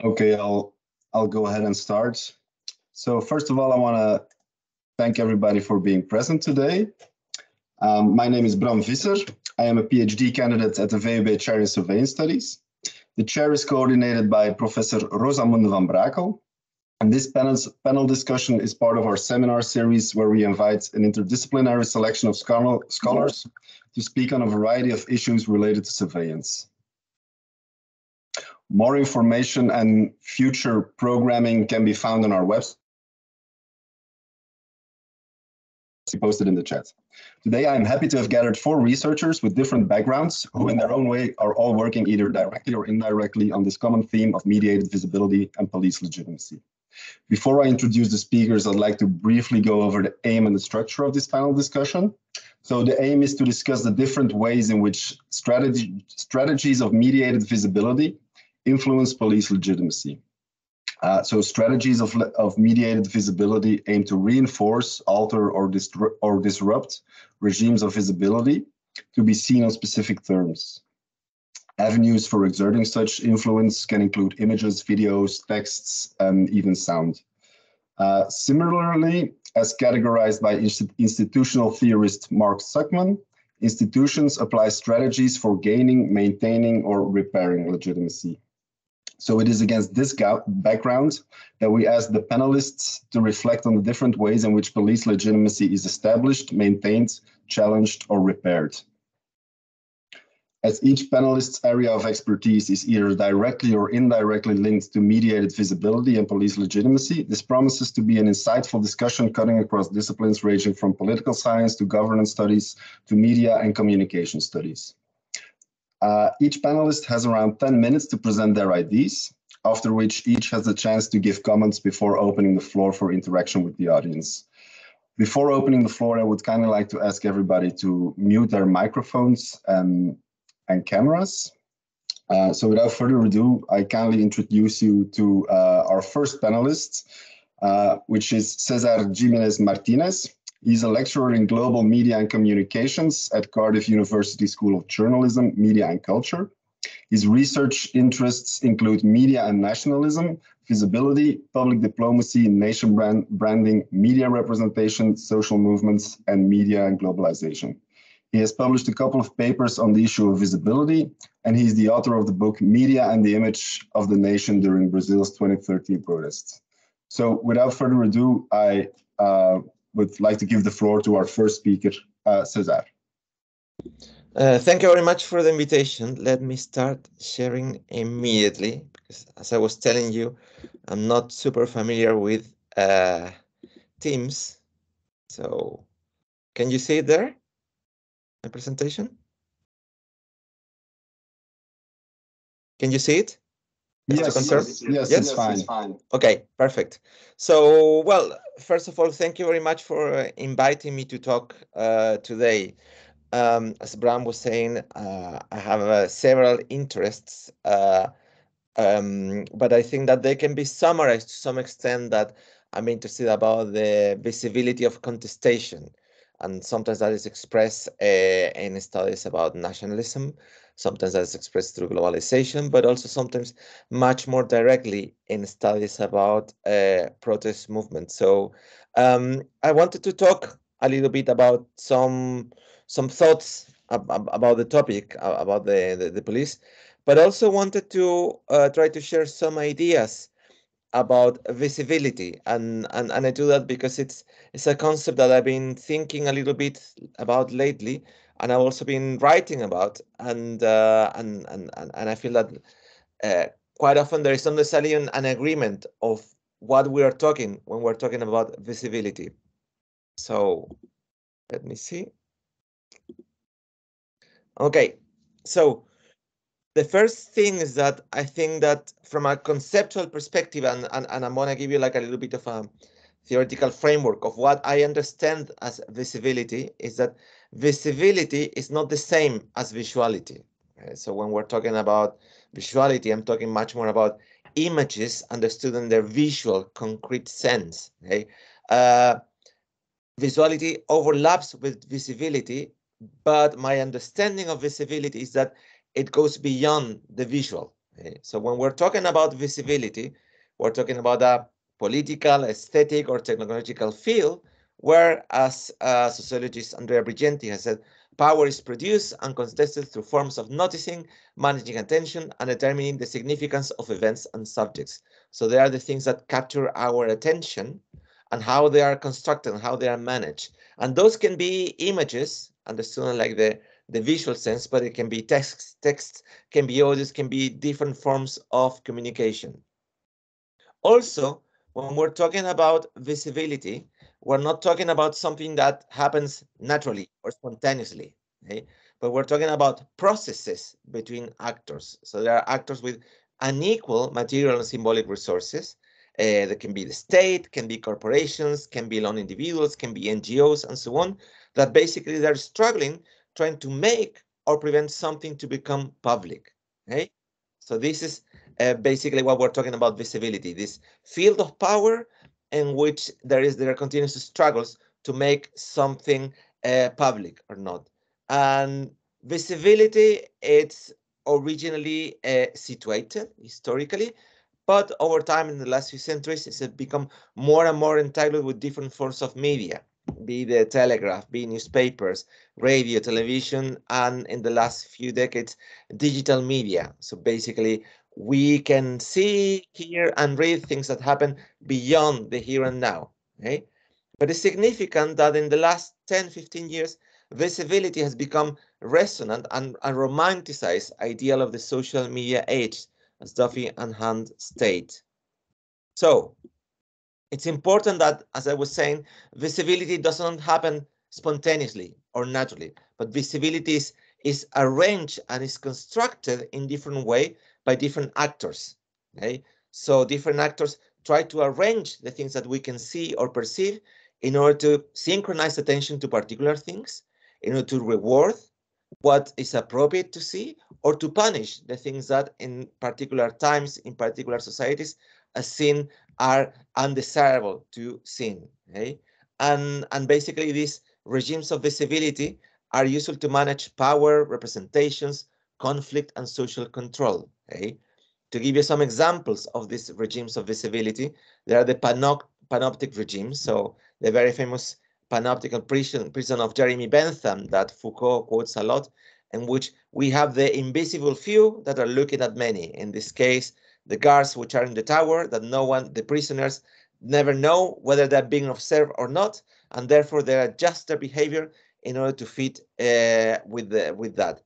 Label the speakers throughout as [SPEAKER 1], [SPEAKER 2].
[SPEAKER 1] Okay, I'll go ahead and start. So first of all, I want to thank everybody for being present today. My name is Bram Visser. I am a PhD candidate at the VUB Chair in Surveillance Studies. The chair is coordinated by Professor Rosamunde van Brakel. And this panel discussion is part of our seminar series where we invite an interdisciplinary selection of scholars to speak on a variety of issues related to surveillance. More information and future programming can be found on our website. Posted in the chat. Today, I'm happy to have gathered 4 researchers with different backgrounds who in their own way are all working either directly or indirectly on this common theme of mediated visibility and police legitimacy. Before I introduce the speakers, I'd like to briefly go over the aim and the structure of this panel discussion. So the aim is to discuss the different ways in which strategies of mediated visibility influence police legitimacy. So strategies of mediated visibility aim to reinforce, alter, or disrupt regimes of visibility to be seen on specific terms. Avenues for exerting such influence can include images, videos, texts, and even sound. Similarly, as categorized by institutional theorist Mark Suchman, institutions apply strategies for gaining, maintaining, or repairing legitimacy. So it is against this background that we ask the panelists to reflect on the different ways in which police legitimacy is established, maintained, challenged, or repaired. As each panelist's area of expertise is either directly or indirectly linked to mediated visibility and police legitimacy, this promises to be an insightful discussion cutting across disciplines ranging from political science to governance studies to media and communication studies. Each panelist has around 10 minutes to present their ideas, after which each has the chance to give comments before opening the floor for interaction with the audience. Before opening the floor, I would kind of like to ask everybody to mute their microphones and cameras. So without further ado, I kindly introduce you to our first panelist, which is César Jiménez-Martínez. He's a lecturer in global media and communications at Cardiff University School of Journalism, Media and Culture. His research interests include media and nationalism, visibility, public diplomacy, nation branding, media representation, social movements, and media and globalization. He has published a couple of papers on the issue of visibility, and he's the author of the book Media and the Image of the Nation During Brazil's 2013 Protests. So without further ado, I would like to give the floor to our first speaker, César.
[SPEAKER 2] Thank you very much for the invitation. Let me start sharing immediately, because as I was telling you, I'm not super familiar with Teams. So can you see it there, my presentation? Can you see it?
[SPEAKER 1] Yes, it's fine.
[SPEAKER 2] Okay, perfect. So, well, first of all, thank you very much for inviting me to talk today. As Bram was saying, I have several interests, but I think that they can be summarized to some extent that I'm interested about the visibility of contestation. And sometimes that is expressed in studies about nationalism. Sometimes that is expressed through globalization, but also sometimes much more directly in studies about protest movements. So I wanted to talk a little bit about some thoughts about the topic, about the police, but also wanted to try to share some ideas about visibility, and I do that because it's a concept that I've been thinking a little bit about lately, and I've also been writing about, and I feel that quite often there is not necessarily an agreement of what we are talking when we're talking about visibility. So let me see. Okay, so the first thing is that I think that from a conceptual perspective, and I'm going to give you like a little bit of a theoretical framework of what I understand as visibility, is that visibility is not the same as visuality. Okay? So when we're talking about visuality, I'm talking much more about images understood in their visual, concrete sense. Okay? Visuality overlaps with visibility, but my understanding of visibility is that it goes beyond the visual. Okay? So when we're talking about visibility, we're talking about a political, aesthetic, or technological field where, as sociologist Andrea Brigenti has said, power is produced and contested through forms of noticing, managing attention, and determining the significance of events and subjects. So they are the things that capture our attention and how they are constructed and how they are managed. And those can be images, understood like the visual sense, but it can be text, can be audios, can be different forms of communication. Also, when we're talking about visibility, we're not talking about something that happens naturally or spontaneously, okay? But we're talking about processes between actors. So there are actors with unequal material and symbolic resources. That can be the state, can be corporations, can be lone individuals, can be NGOs, and so on, that basically they're struggling, trying to make or prevent something to become public, okay? So this is basically what we're talking about visibility, this field of power in which there are continuous struggles to make something public or not. And visibility, it's originally situated historically, but over time in the last few centuries, it's become more and more entitled with different forms of media, be the telegraph, be newspapers, radio, television, and in the last few decades, digital media. So basically, we can see, hear, and read things that happen beyond the here and now. Okay? But it's significant that in the last 10, 15 years, visibility has become resonant and a romanticized ideal of the social media age, as Duffy and Hand state. So it's important that, as I was saying, visibility doesn't happen spontaneously or naturally, but visibility is arranged and is constructed in different way by different actors. Okay? So different actors try to arrange the things that we can see or perceive in order to synchronize attention to particular things, in order to reward what is appropriate to see, or to punish the things that in particular times, in particular societies, as seen are undesirable to see. Okay? And basically these regimes of visibility are useful to manage power, representations, conflict, and social control. Okay? To give you some examples of these regimes of visibility, there are the panoptic regimes. So the very famous panoptical prison of Jeremy Bentham that Foucault quotes a lot, in which we have the invisible few that are looking at many. In this case, the guards which are in the tower, that no one, the prisoners, never know whether they're being observed or not, and therefore they adjust their behavior in order to fit with that.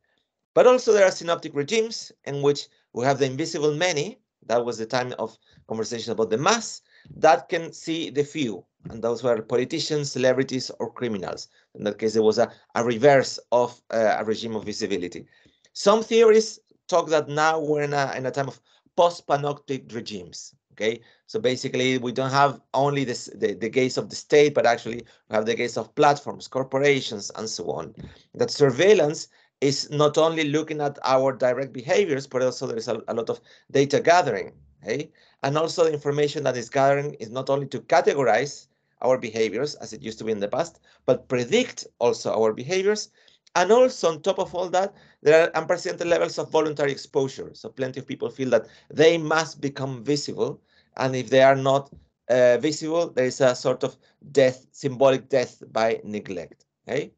[SPEAKER 2] But also there are synoptic regimes in which we have the invisible many. That was the time of conversation about the mass that can see the few, and those were politicians, celebrities, or criminals. In that case, there was a reverse of a regime of visibility. Some theories talk that now we're in a time of post-panoptic regimes. Okay, so basically we don't have only the gaze of the state, but actually we have the gaze of platforms, corporations, and so on. That surveillance is not only looking at our direct behaviors, but also there's a lot of data gathering. Okay? And also the information that is gathering is not only to categorize our behaviors, as it used to be in the past, but predict also our behaviors. And also on top of all that, there are unprecedented levels of voluntary exposure. So plenty of people feel that they must become visible. And if they are not visible, there is a sort of death, symbolic death by neglect. Okay?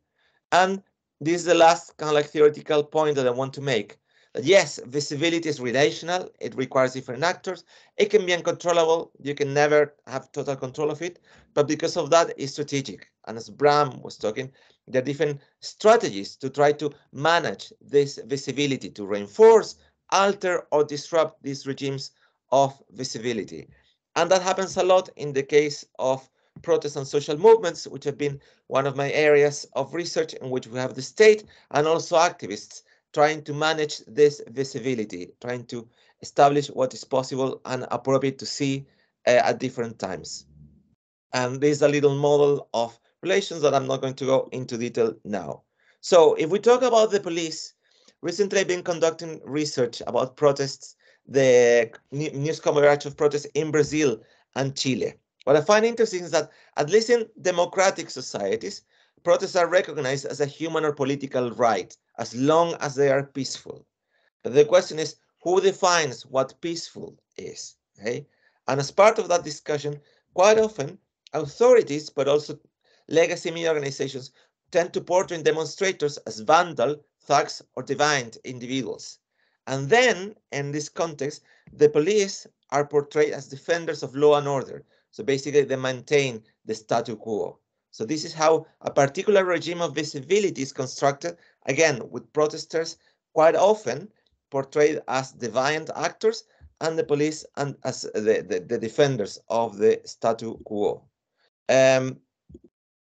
[SPEAKER 2] And this is the last kind of like theoretical point that I want to make. That yes, visibility is relational. It requires different actors. It can be uncontrollable. You can never have total control of it. But because of that, it's strategic. And as Bram was talking, there are different strategies to try to manage this visibility, to reinforce, alter, or disrupt these regimes of visibility. And that happens a lot in the case of protests and social movements, which have been one of my areas of research, in which we have the state and also activists trying to manage this visibility, trying to establish what is possible and appropriate to see at different times. And this is a little model of relations that I'm not going to go into detail now. So if we talk about the police, recently I've been conducting research about protests, the news coverage of protests in Brazil and Chile. What I find interesting is that, at least in democratic societies, protests are recognized as a human or political right, as long as they are peaceful. But the question is, who defines what peaceful is, okay? And as part of that discussion, quite often authorities, but also legacy media organizations, tend to portray demonstrators as vandal, thugs, or deviant individuals. And then, in this context, the police are portrayed as defenders of law and order. So basically, they maintain the status quo. So this is how a particular regime of visibility is constructed, again, with protesters quite often portrayed as deviant actors and the police and as the defenders of the status quo.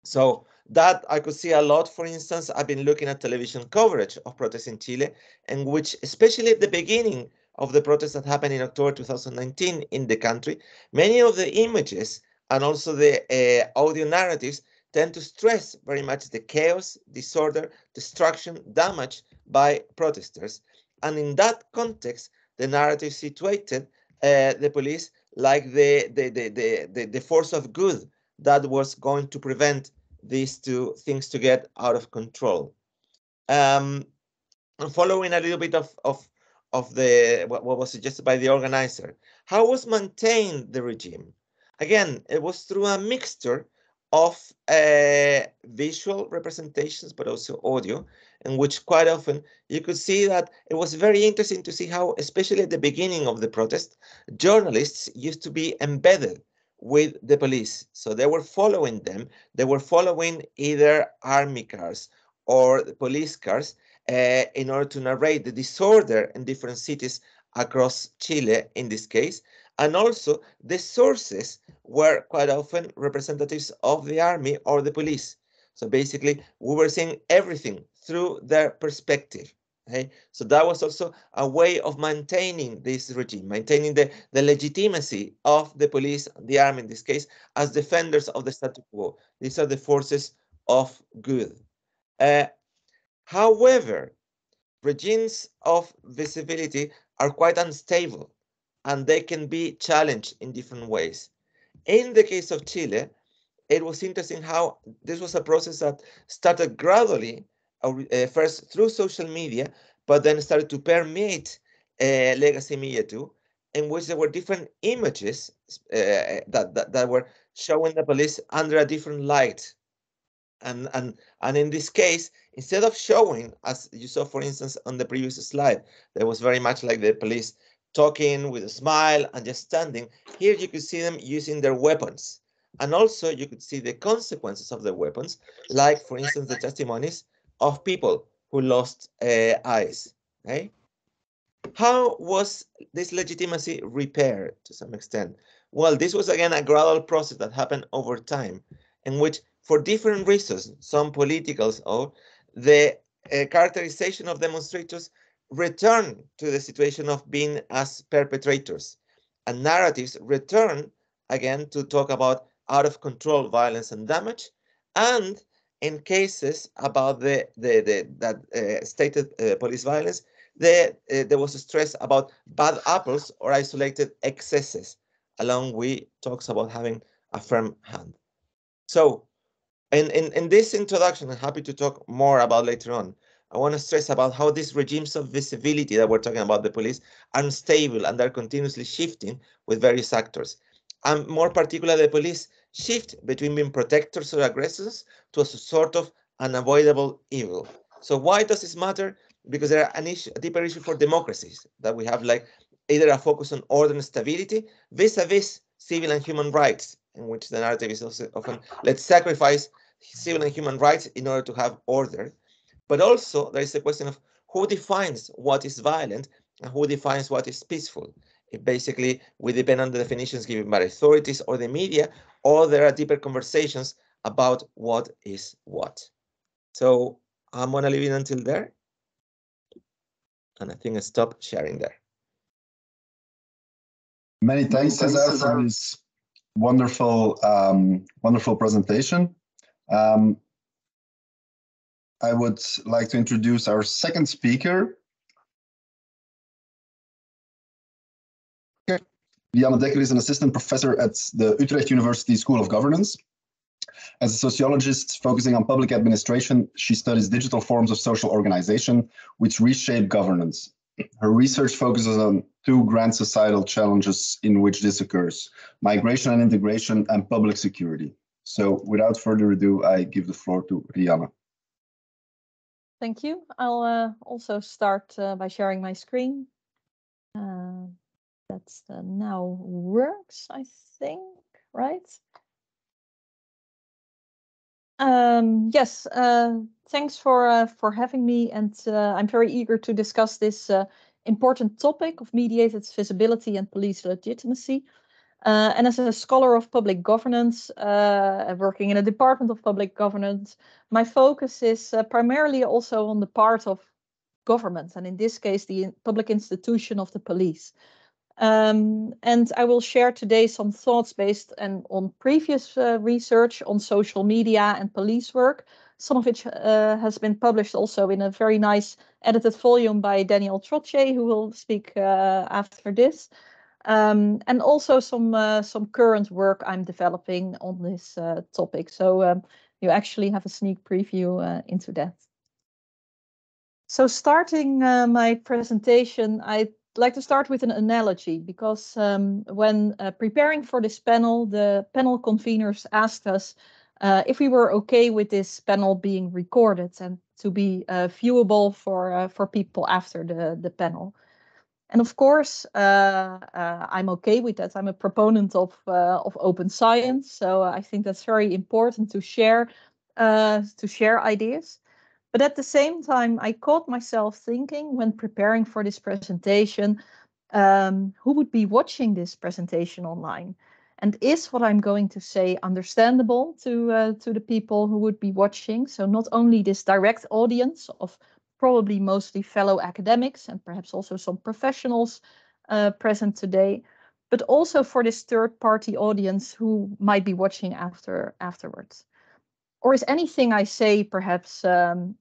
[SPEAKER 2] So that I could see a lot. For instance, I've been looking at television coverage of protests in Chile, in which, especially at the beginning of the protests that happened in October 2019 in the country, many of the images and also the audio narratives tend to stress very much the chaos, disorder, destruction, damage by protesters. And in that context, the narrative situated the police like the force of good that was going to prevent these two things to get out of control. And following a little bit of what was suggested by the organizer, how was maintained the regime? Again, it was through a mixture of visual representations, but also audio, in which quite often you could see that it was very interesting to see how, especially at the beginning of the protest, journalists used to be embedded with the police. So they were following them. They were following either army cars or the police cars in order to narrate the disorder in different cities across Chile in this case. And also the sources were quite often representatives of the army or the police. So basically we were seeing everything through their perspective. Okay? So that was also a way of maintaining this regime, maintaining the legitimacy of the police, the army in this case, as defenders of the status quo. These are the forces of good. However, regimes of visibility are quite unstable and they can be challenged in different ways. In the case of Chile, it was interesting how this was a process that started gradually, first through social media, but then started to permeate legacy media too, in which there were different images that were showing the police under a different light. And in this case, instead of showing, as you saw, for instance, on the previous slide, there was very much like the police talking with a smile and just standing. Here you could see them using their weapons. And also you could see the consequences of their weapons, like, for instance, the testimonies of people who lost eyes. Okay? How was this legitimacy repaired to some extent? Well, this was, again, a gradual process that happened over time, in which, for different reasons, some politicals, or the characterization of demonstrators return to the situation of being as perpetrators, and narratives return again to talk about out of control violence and damage, and in cases about that stated police violence, there was a stress about bad apples or isolated excesses, along with talks about having a firm hand. So in this introduction, I'm happy to talk more about later on. I want to stress about how these regimes of visibility that we're talking about, the police, are unstable and they're continuously shifting with various actors. And more particularly, the police shift between being protectors or aggressors to a sort of unavoidable evil. So why does this matter? Because there are a deeper issue for democracies, that we have like either a focus on order and stability vis-a-vis civil and human rights, in which the narrative is also often, let's sacrifice civil and human rights in order to have order. But also there is a question of who defines what is violent and who defines what is peaceful. If basically we depend on the definitions given by authorities or the media, or there are deeper conversations about what is what. So I'm gonna leave it until there. And I think I stop sharing there.
[SPEAKER 1] Many thanks, César, for this wonderful, wonderful presentation. I would like to introduce our second speaker. Rianne Dekker is an assistant professor at the Utrecht University School of Governance. As a sociologist focusing on public administration, she studies digital forms of social organization which reshape governance. Her research focuses on two grand societal challenges in which this occurs: migration and integration, and public security. So without further ado, I give the floor to Rianne.
[SPEAKER 3] Thank you. I'll also start by sharing my screen. That now works, I think, right? Yes, thanks for having me, and I'm very eager to discuss this important topic of mediated visibility and police legitimacy. And as a scholar of public governance, working in a department of public governance, my focus is primarily also on the part of government, and in this case, the public institution of the police. And I will share today some thoughts based on previous research on social media and police work, some of which has been published also in a very nice edited volume by Daniel Trottier, who will speak after this. And also some current work I'm developing on this topic. So you actually have a sneak preview into that. So starting my presentation, I'd like to start with an analogy, because when preparing for this panel, the panel conveners asked us if we were okay with this panel being recorded and to be viewable for people after the panel. And of course, I'm okay with that. I'm a proponent of open science, so I think that's very important to share ideas. But at the same time, I caught myself thinking when preparing for this presentation, who would be watching this presentation online? And is what I'm going to say understandable to the people who would be watching? So not only this direct audience of probably mostly fellow academics and perhaps also some professionals present today, but also for this third-party audience who might be watching afterwards. Or is anything I say perhaps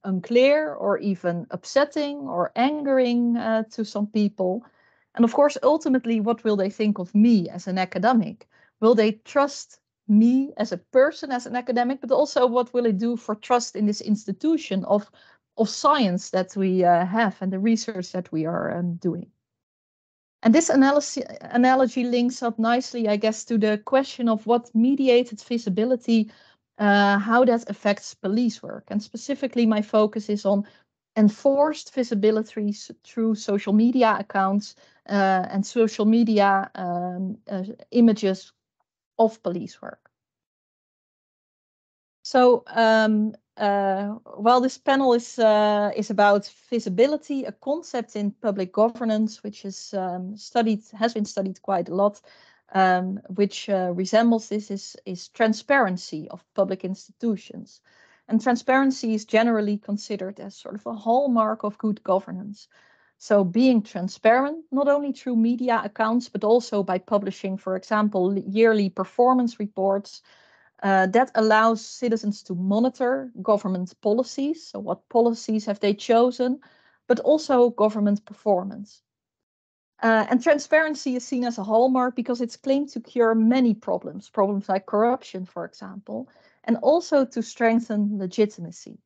[SPEAKER 3] unclear or even upsetting or angering to some people? And of course, ultimately, what will they think of me as an academic? Will they trust me as a person, as an academic, but also what will it do for trust in this institution of science that we have and the research that we are doing? And this analogy links up nicely, I guess, to the question of what mediated visibility, how that affects police work. And specifically, my focus is on enforced visibility through social media accounts and social media images of police work. So while this panel is about visibility, a concept in public governance which is has been studied quite a lot, which resembles this is transparency of public institutions. And transparency is generally considered as sort of a hallmark of good governance. So being transparent, not only through media accounts, but also by publishing, for example, yearly performance reports, that allows citizens to monitor government policies. So what policies have they chosen, but also government performance. And transparency is seen as a hallmark because it's claimed to cure many problems like corruption, for example, and also to strengthen legitimacy.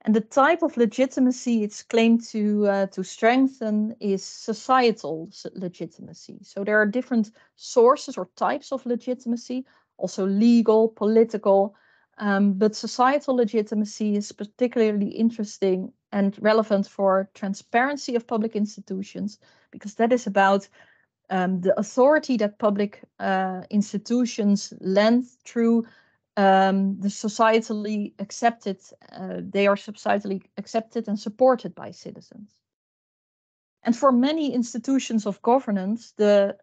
[SPEAKER 3] And the type of legitimacy it's claimed to strengthen is societal legitimacy. So there are different sources or types of legitimacy, also legal, political, but societal legitimacy is particularly interesting and relevant for transparency of public institutions, because that is about the authority that public institutions lend through the societally accepted, they are societally accepted and supported by citizens. And for many institutions of governance, the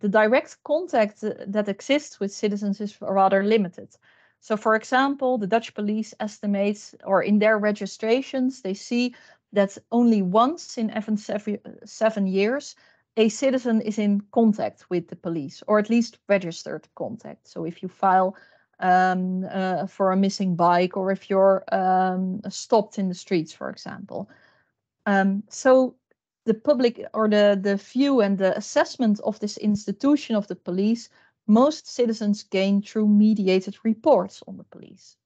[SPEAKER 3] direct contact that exists with citizens is rather limited. So for example, the Dutch police estimates, or in their registrations, they see that only once in every 7 years, a citizen is in contact with the police, or at least registered contact. So if you file for a missing bike, or if you're stopped in the streets, for example. So the public, or the view and the assessment of this institution of the police, most citizens gain through mediated reports on the police.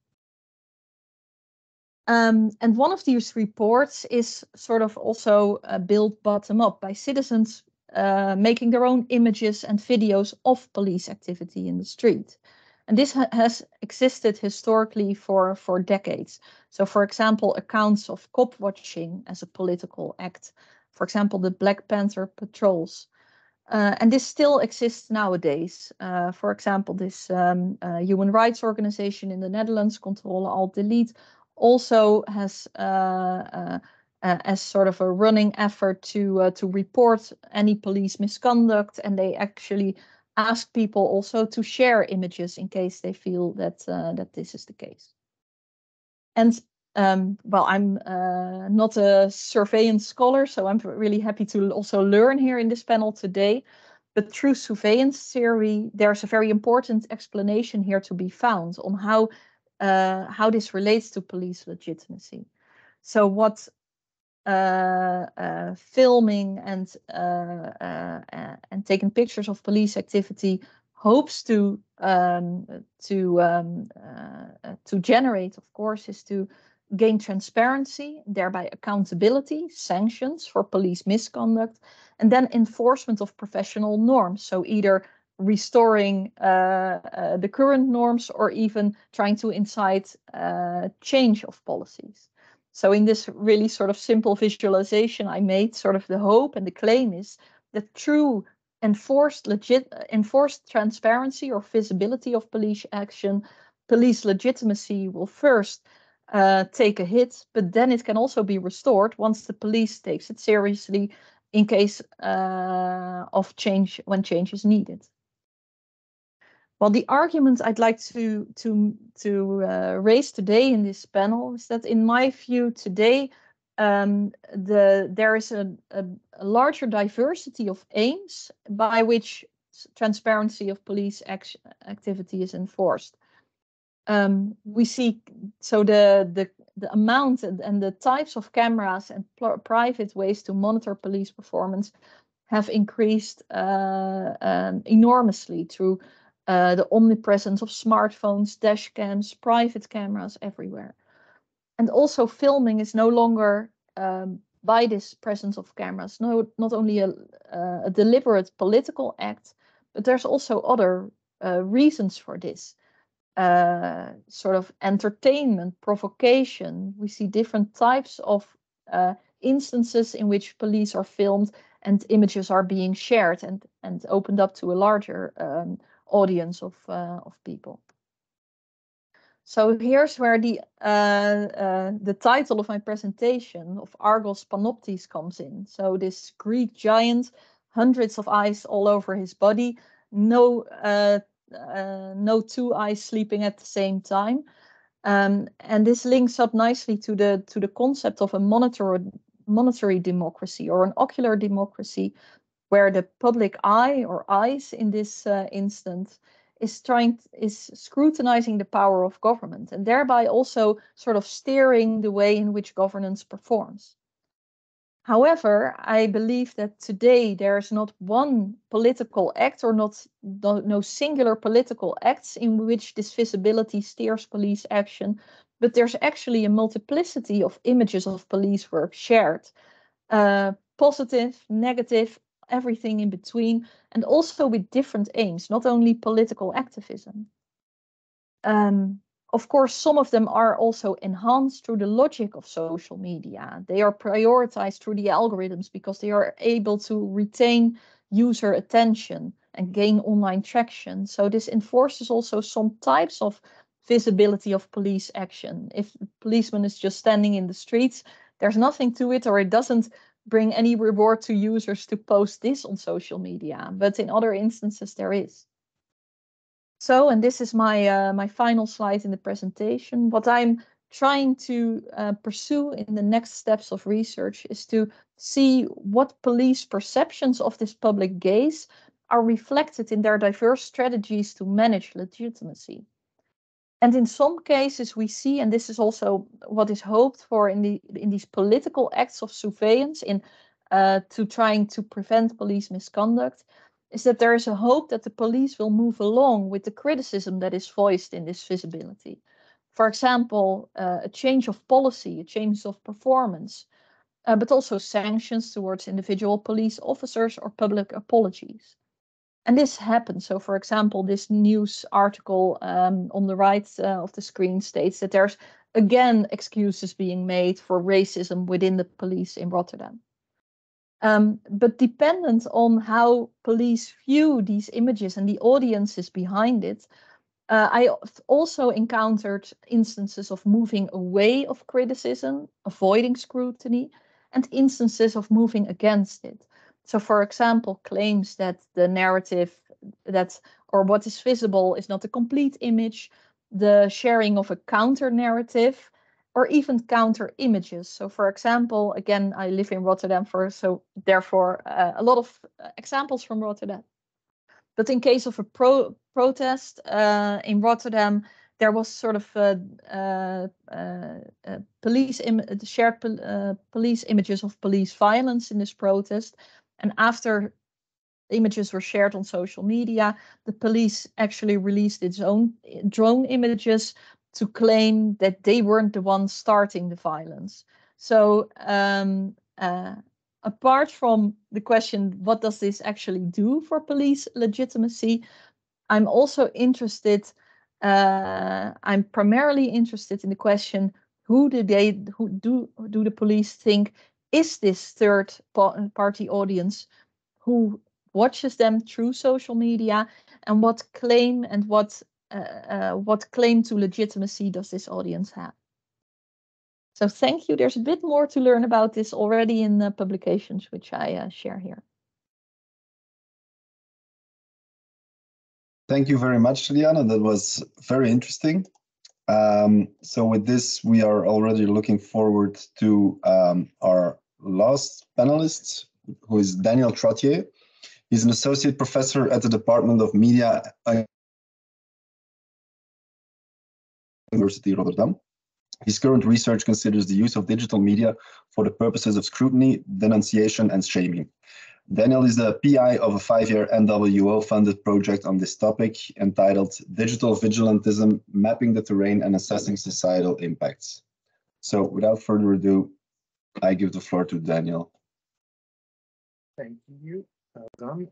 [SPEAKER 3] And one of these reports is sort of also built bottom up by citizens making their own images and videos of police activity in the street. And this has existed historically for decades. So, for example, accounts of cop watching as a political act. For example, the Black Panther patrols. And this still exists nowadays. For example, this human rights organization in the Netherlands, Controle Alt Delete, also has as sort of a running effort to report any police misconduct, and they actually ask people also to share images in case they feel that that this is the case. And well, I'm not a surveillance scholar, so I'm really happy to also learn here in this panel today. But through surveillance theory, there's a very important explanation here to be found on how this relates to police legitimacy. So what filming and taking pictures of police activity hopes to generate, of course, is to gain transparency, thereby accountability, sanctions for police misconduct, and then enforcement of professional norms. So either restoring the current norms or even trying to incite change of policies. So in this really sort of simple visualization I made, sort of the hope and the claim is that through enforced transparency or visibility of police action, police legitimacy will first take a hit, but then it can also be restored once the police takes it seriously in case of change, when change is needed. Well, the argument I'd like to raise today in this panel is that, in my view, today there is a larger diversity of aims by which transparency of police activity is enforced. We see so the amount and the types of cameras and private ways to monitor police performance have increased enormously through the omnipresence of smartphones, dash cams, private cameras everywhere. And also filming is no longer, by this presence of cameras, not only a deliberate political act, but there's also other reasons for this. Sort of entertainment, provocation. We see different types of instances in which police are filmed and images are being shared and opened up to a larger audience of people. So here's where the title of my presentation of Argos Panoptes comes in. So this Greek giant, hundreds of eyes all over his body, no two eyes sleeping at the same time, and this links up nicely to the concept of a monetary democracy or an ocular democracy, where the public eye or eyes in this instance is scrutinizing the power of government and thereby also sort of steering the way in which governance performs. However, I believe that today there's not one political act or no singular political acts in which this visibility steers police action, but there's actually a multiplicity of images of police work shared, positive, negative, everything in between, and also with different aims, not only political activism. Of course, some of them are also enhanced through the logic of social media. They are prioritized through the algorithms because they are able to retain user attention and gain online traction. So this enforces also some types of visibility of police action. If the policeman is just standing in the streets, there's nothing to it, or it doesn't bring any reward to users to post this on social media. But in other instances, there is. So, and this is my final slide in the presentation. What I'm trying to pursue in the next steps of research is to see what police perceptions of this public gaze are reflected in their diverse strategies to manage legitimacy. And in some cases we see, and this is also what is hoped for in these political acts of surveillance to trying to prevent police misconduct, is that there is a hope that the police will move along with the criticism that is voiced in this visibility. For example, a change of policy, a change of performance, but also sanctions towards individual police officers or public apologies. And this happens. So, for example, this news article on the right of the screen states that there's again excuses being made for racism within the police in Rotterdam. But dependent on how police view these images and the audiences behind it, I also encountered instances of moving away of criticism, avoiding scrutiny, and instances of moving against it. So, for example, claims that the narrative or what is visible is not a complete image, the sharing of a counter narrative, or even counter images. So, for example, again, I live in Rotterdam, so therefore a lot of examples from Rotterdam. But in case of a protest in Rotterdam, there was sort of shared police images of police violence in this protest. And after images were shared on social media, the police actually released its own drone images to claim that they weren't the ones starting the violence. So apart from the question, what does this actually do for police legitimacy? I'm also interested, I'm primarily interested in the question, who do the police think is this third party audience who watches them through social media, and what claim to legitimacy does this audience have? So thank you. There's a bit more to learn about this already in the publications, which I share here.
[SPEAKER 1] Thank you very much, Rianne. That was very interesting. So with this, we are already looking forward to our last panelist, who is Daniel Trottier. He's an associate professor at the Department of Media at University of Rotterdam. His current research considers the use of digital media for the purposes of scrutiny, denunciation, and shaming. Daniel is the PI of a 5-year NWO-funded project on this topic entitled Digital Vigilantism, Mapping the Terrain and Assessing Societal Impacts. So without further ado, I give the floor to Daniel.
[SPEAKER 4] Thank you, Don.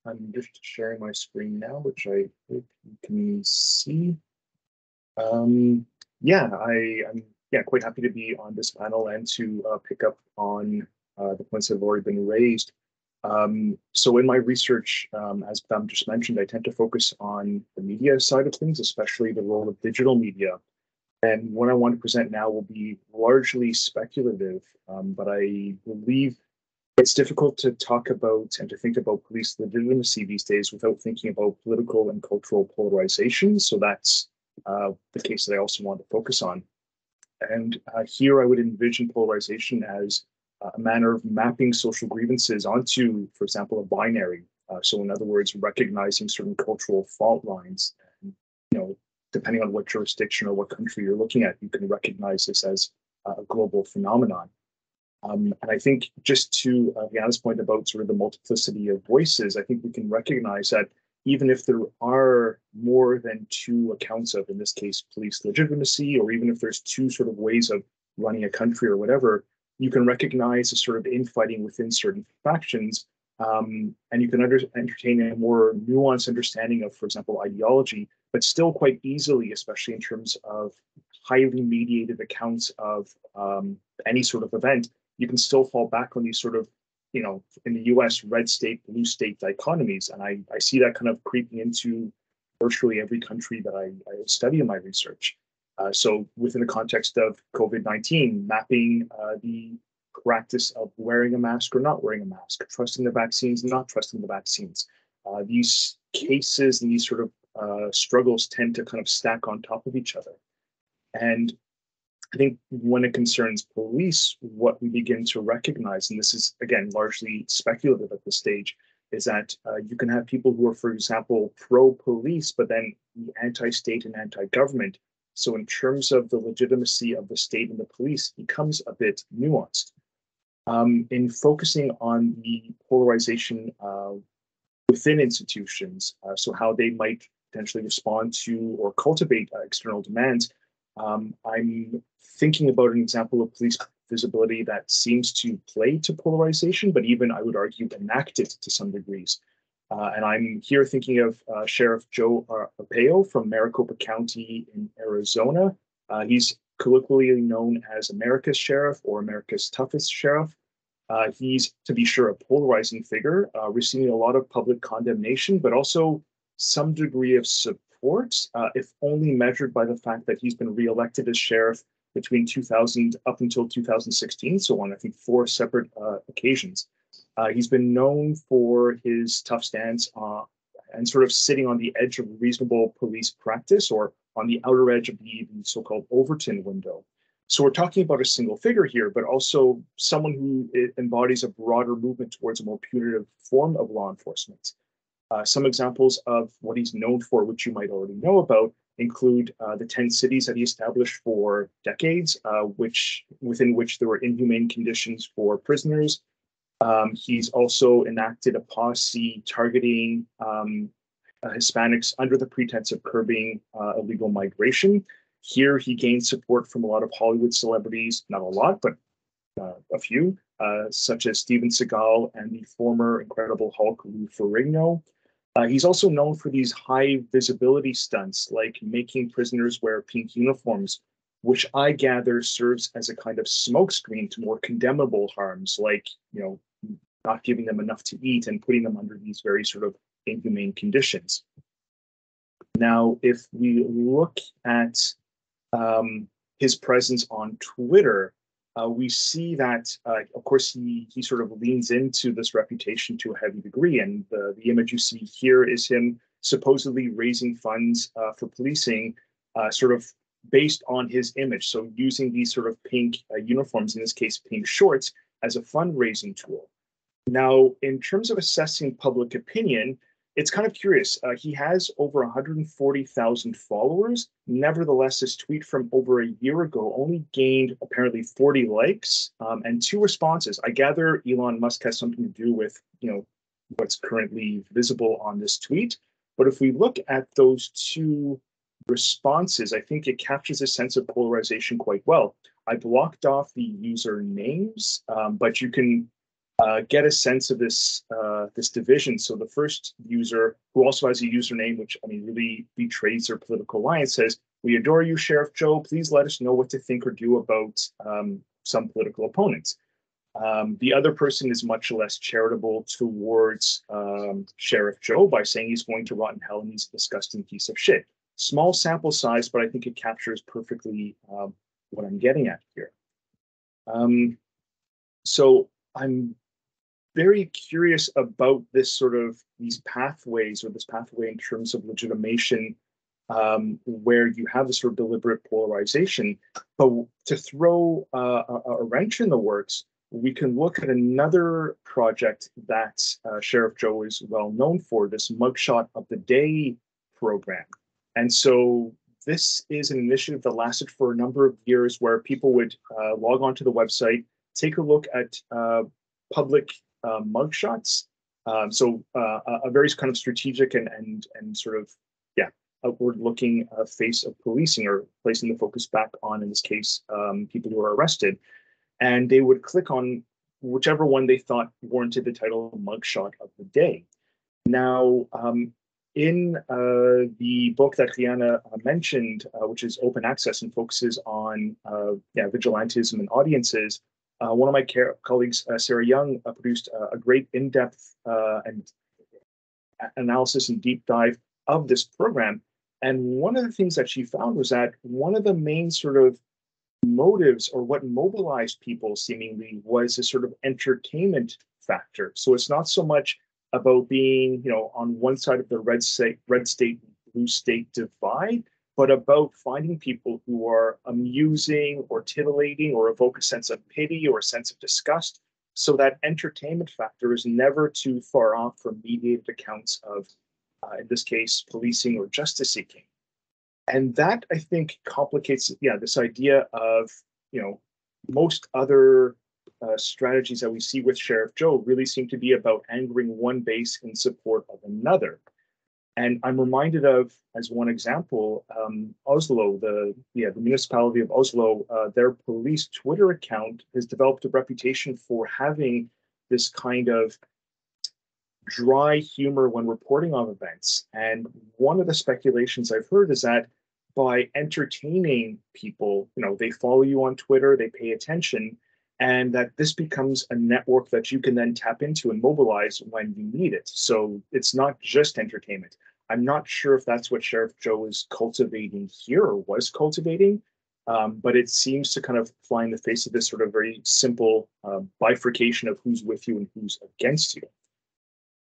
[SPEAKER 4] I'm just sharing my screen now, which I hope you can see. I'm quite happy to be on this panel and to pick up on the points that have already been raised. So in my research, as Pam just mentioned, I tend to focus on the media side of things, especially the role of digital media. And what I want to present now will be largely speculative, but I believe it's difficult to talk about and to think about police legitimacy these days without thinking about political and cultural polarization. So that's the case that I also want to focus on. And here I would envision polarization as a manner of mapping social grievances onto, for example, a binary. So in other words, recognizing certain cultural fault lines. And, depending on what jurisdiction or what country you're looking at, you can recognize this as a global phenomenon. And I think just to Rianne's point about sort of the multiplicity of voices, I think we can recognize that even if there are more than two accounts of, in this case, police legitimacy, or even if there's two sort of ways of running a country or whatever, you can recognize a sort of infighting within certain factions, and you can entertain a more nuanced understanding of, for example, ideology, but still quite easily, especially in terms of highly mediated accounts of any sort of event, you can still fall back on these sort of, in the US, red state, blue state dichotomies. And I see that kind of creeping into virtually every country that I study in my research. So within the context of COVID-19, mapping the practice of wearing a mask or not wearing a mask, trusting the vaccines and not trusting the vaccines. These cases and these sort of struggles tend to kind of stack on top of each other. And I think when it concerns police, what we begin to recognize, and this is, again, largely speculative at this stage, is that you can have people who are, for example, pro-police, but then anti-state and anti-government. So in terms of the legitimacy of the state and the police, it becomes a bit nuanced. In focusing on the polarization within institutions, so how they might potentially respond to or cultivate external demands, I'm thinking about an example of police visibility that seems to play to polarization, but even, I would argue, enact it to some degrees. And I'm here thinking of Sheriff Joe Arpaio from Maricopa County in Arizona. He's colloquially known as America's Sheriff or America's Toughest Sheriff. He's, to be sure, a polarizing figure, receiving a lot of public condemnation, but also some degree of support, if only measured by the fact that he's been reelected as sheriff between 2000 up until 2016, so on, I think, 4 separate occasions. He's been known for his tough stance and sort of sitting on the edge of reasonable police practice, or on the outer edge of the so-called Overton window. So we're talking about a single figure here, but also someone who embodies a broader movement towards a more punitive form of law enforcement. Some examples of what he's known for, which you might already know about, include the 10 cities that he established for decades, within which there were inhumane conditions for prisoners. He's also enacted a policy targeting Hispanics under the pretense of curbing illegal migration. Here, he gained support from a lot of Hollywood celebrities, not a lot, but a few, such as Steven Seagal and the former Incredible Hulk, Lou Ferrigno. He's also known for these high visibility stunts, like making prisoners wear pink uniforms, which I gather serves as a kind of smokescreen to more condemnable harms, like, not giving them enough to eat and putting them under these very sort of inhumane conditions. Now, if we look at his presence on Twitter, we see that, of course, he sort of leans into this reputation to a heavy degree. And the image you see here is him supposedly raising funds for policing, sort of based on his image. So using these sort of pink uniforms, in this case, pink shorts, as a fundraising tool. Now, in terms of assessing public opinion, it's kind of curious. He has over 140,000 followers. Nevertheless, his tweet from over a year ago only gained apparently 40 likes and 2 responses. I gather Elon Musk has something to do with, what's currently visible on this tweet. But if we look at those 2 responses, I think it captures a sense of polarization quite well. I blocked off the user names, but you can get a sense of this this division. So the first user, who also has a username which really betrays their political alliance, says, "We adore you, Sheriff Joe. Please let us know what to think or do about some political opponents." The other person is much less charitable towards Sheriff Joe by saying he's going to rot in hell and he's a disgusting piece of shit. Small sample size, but I think it captures perfectly what I'm getting at here. So I'm very curious about these pathways, or this pathway in terms of legitimation, where you have this sort of deliberate polarization. But to throw a wrench in the works, we can look at another project that Sheriff Joe is well known for, this Mugshot of the Day program. And so this is an initiative that lasted for a number of years, where people would log onto the website, take a look at public mugshots. So a very kind of strategic and sort of, outward-looking face of policing, or placing the focus back on, in this case, people who are arrested. And they would click on whichever one they thought warranted the title Mugshot of the Day. Now, in the book that Rianne mentioned, which is open access and focuses on vigilantism and audiences, one of my colleagues, Sarah Young, produced a great in-depth and analysis and deep dive of this program. And one of the things that she found was that one of the main sort of motives, or what mobilized people seemingly, was a sort of entertainment factor. So it's not so much about being, on one side of the red state, blue state divide, but about finding people who are amusing or titillating or evoke a sense of pity or a sense of disgust. So that entertainment factor is never too far off from mediated accounts of, in this case, policing or justice seeking. And that, I think, complicates, this idea of, most other strategies that we see with Sheriff Joe really seem to be about angering one base in support of another. And I'm reminded of, as one example, Oslo, the municipality of Oslo, their police Twitter account has developed a reputation for having this kind of dry humor when reporting on events. And one of the speculations I've heard is that by entertaining people, they follow you on Twitter, they pay attention, and that this becomes a network that you can then tap into and mobilize when you need it. So it's not just entertainment. I'm not sure if that's what Sheriff Joe is cultivating here or was cultivating, but it seems to kind of fly in the face of this sort of very simple bifurcation of who's with you and who's against you.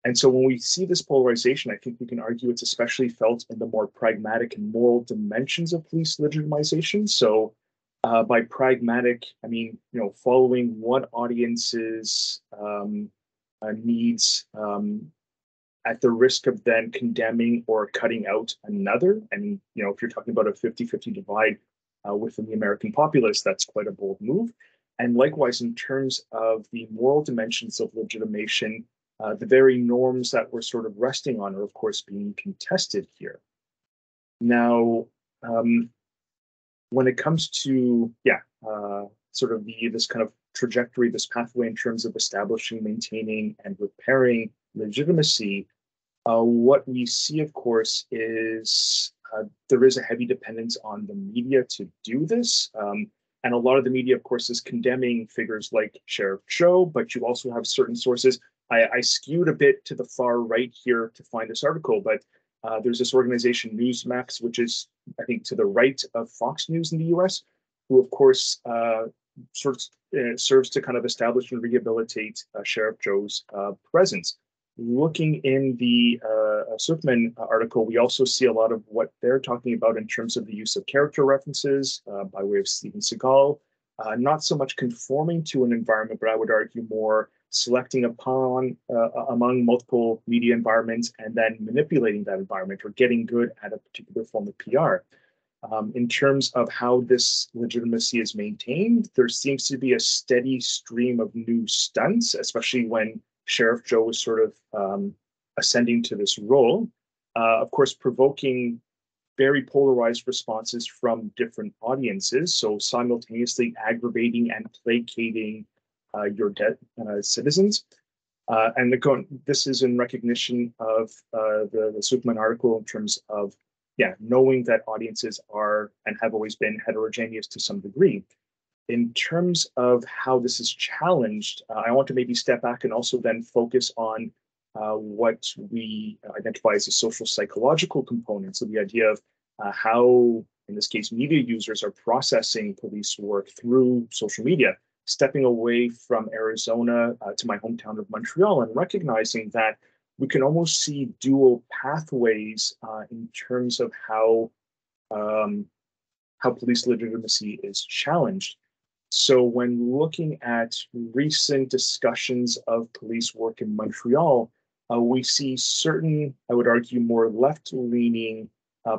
[SPEAKER 4] And so when we see this polarization, I think we can argue it's especially felt in the more pragmatic and moral dimensions of police legitimization. So by pragmatic, I mean, following one audience's needs at the risk of then condemning or cutting out another. And, if you're talking about a 50-50 divide within the American populace, that's quite a bold move. And likewise, in terms of the moral dimensions of legitimation, the very norms that we're sort of resting on are, of course, being contested here. Now, when it comes to, sort of this kind of trajectory, this pathway in terms of establishing, maintaining, and repairing legitimacy, what we see, of course, is there is a heavy dependence on the media to do this. And a lot of the media, of course, is condemning figures like Sheriff Joe, but you also have certain sources. I skewed a bit to the far right here to find this article, but there's this organization, Newsmax, which is, I think, to the right of Fox News in the US, who, of course, serves to kind of establish and rehabilitate Sheriff Joe's presence. Looking in the Suchman article, we also see a lot of what they're talking about in terms of the use of character references by way of Steven Seagal, not so much conforming to an environment, but I would argue more selecting upon among multiple media environments and then manipulating that environment or getting good at a particular form of PR. In terms of how this legitimacy is maintained, there seems to be a steady stream of new stunts, especially when Sheriff Joe was sort of ascending to this role, of course, provoking very polarized responses from different audiences. So simultaneously aggravating and placating your citizens. And this is in recognition of the Suchman article in terms of, knowing that audiences are and have always been heterogeneous to some degree. In terms of how this is challenged, I want to maybe step back and also then focus on what we identify as a social psychological component. So the idea of how, in this case, media users are processing police work through social media, stepping away from Arizona to my hometown of Montreal and recognizing that we can almost see dual pathways in terms of how police legitimacy is challenged. So when looking at recent discussions of police work in Montreal, we see certain, I would argue, more left-leaning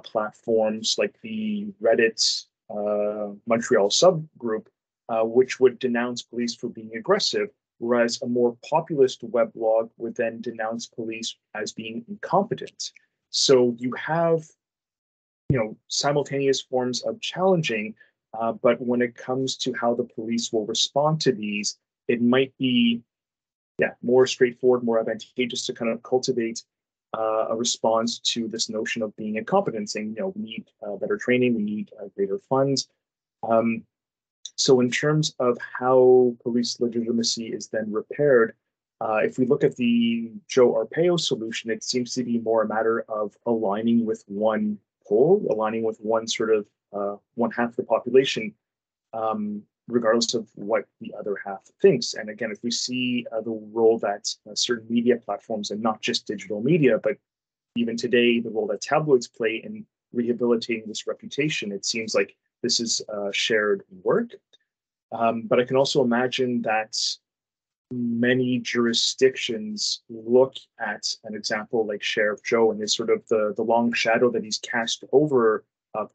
[SPEAKER 4] platforms like the Reddit Montreal subgroup, which would denounce police for being aggressive, whereas a more populist weblog would then denounce police as being incompetent. So you have, simultaneous forms of challenging, but when it comes to how the police will respond to these, it might be, more straightforward, more advantageous to kind of cultivate a response to this notion of being incompetent, saying, we need better training, we need greater funds. So in terms of how police legitimacy is then repaired, if we look at the Joe Arpaio solution, it seems to be more a matter of aligning with one pole, aligning with one sort of one half of the population, regardless of what the other half thinks. And again, if we see the role that certain media platforms, and not just digital media, but even today, the role that tabloids play in rehabilitating this reputation, it seems like this is shared work. But I can also imagine that many jurisdictions look at an example like Sheriff Joe and is sort of the long shadow that he's cast over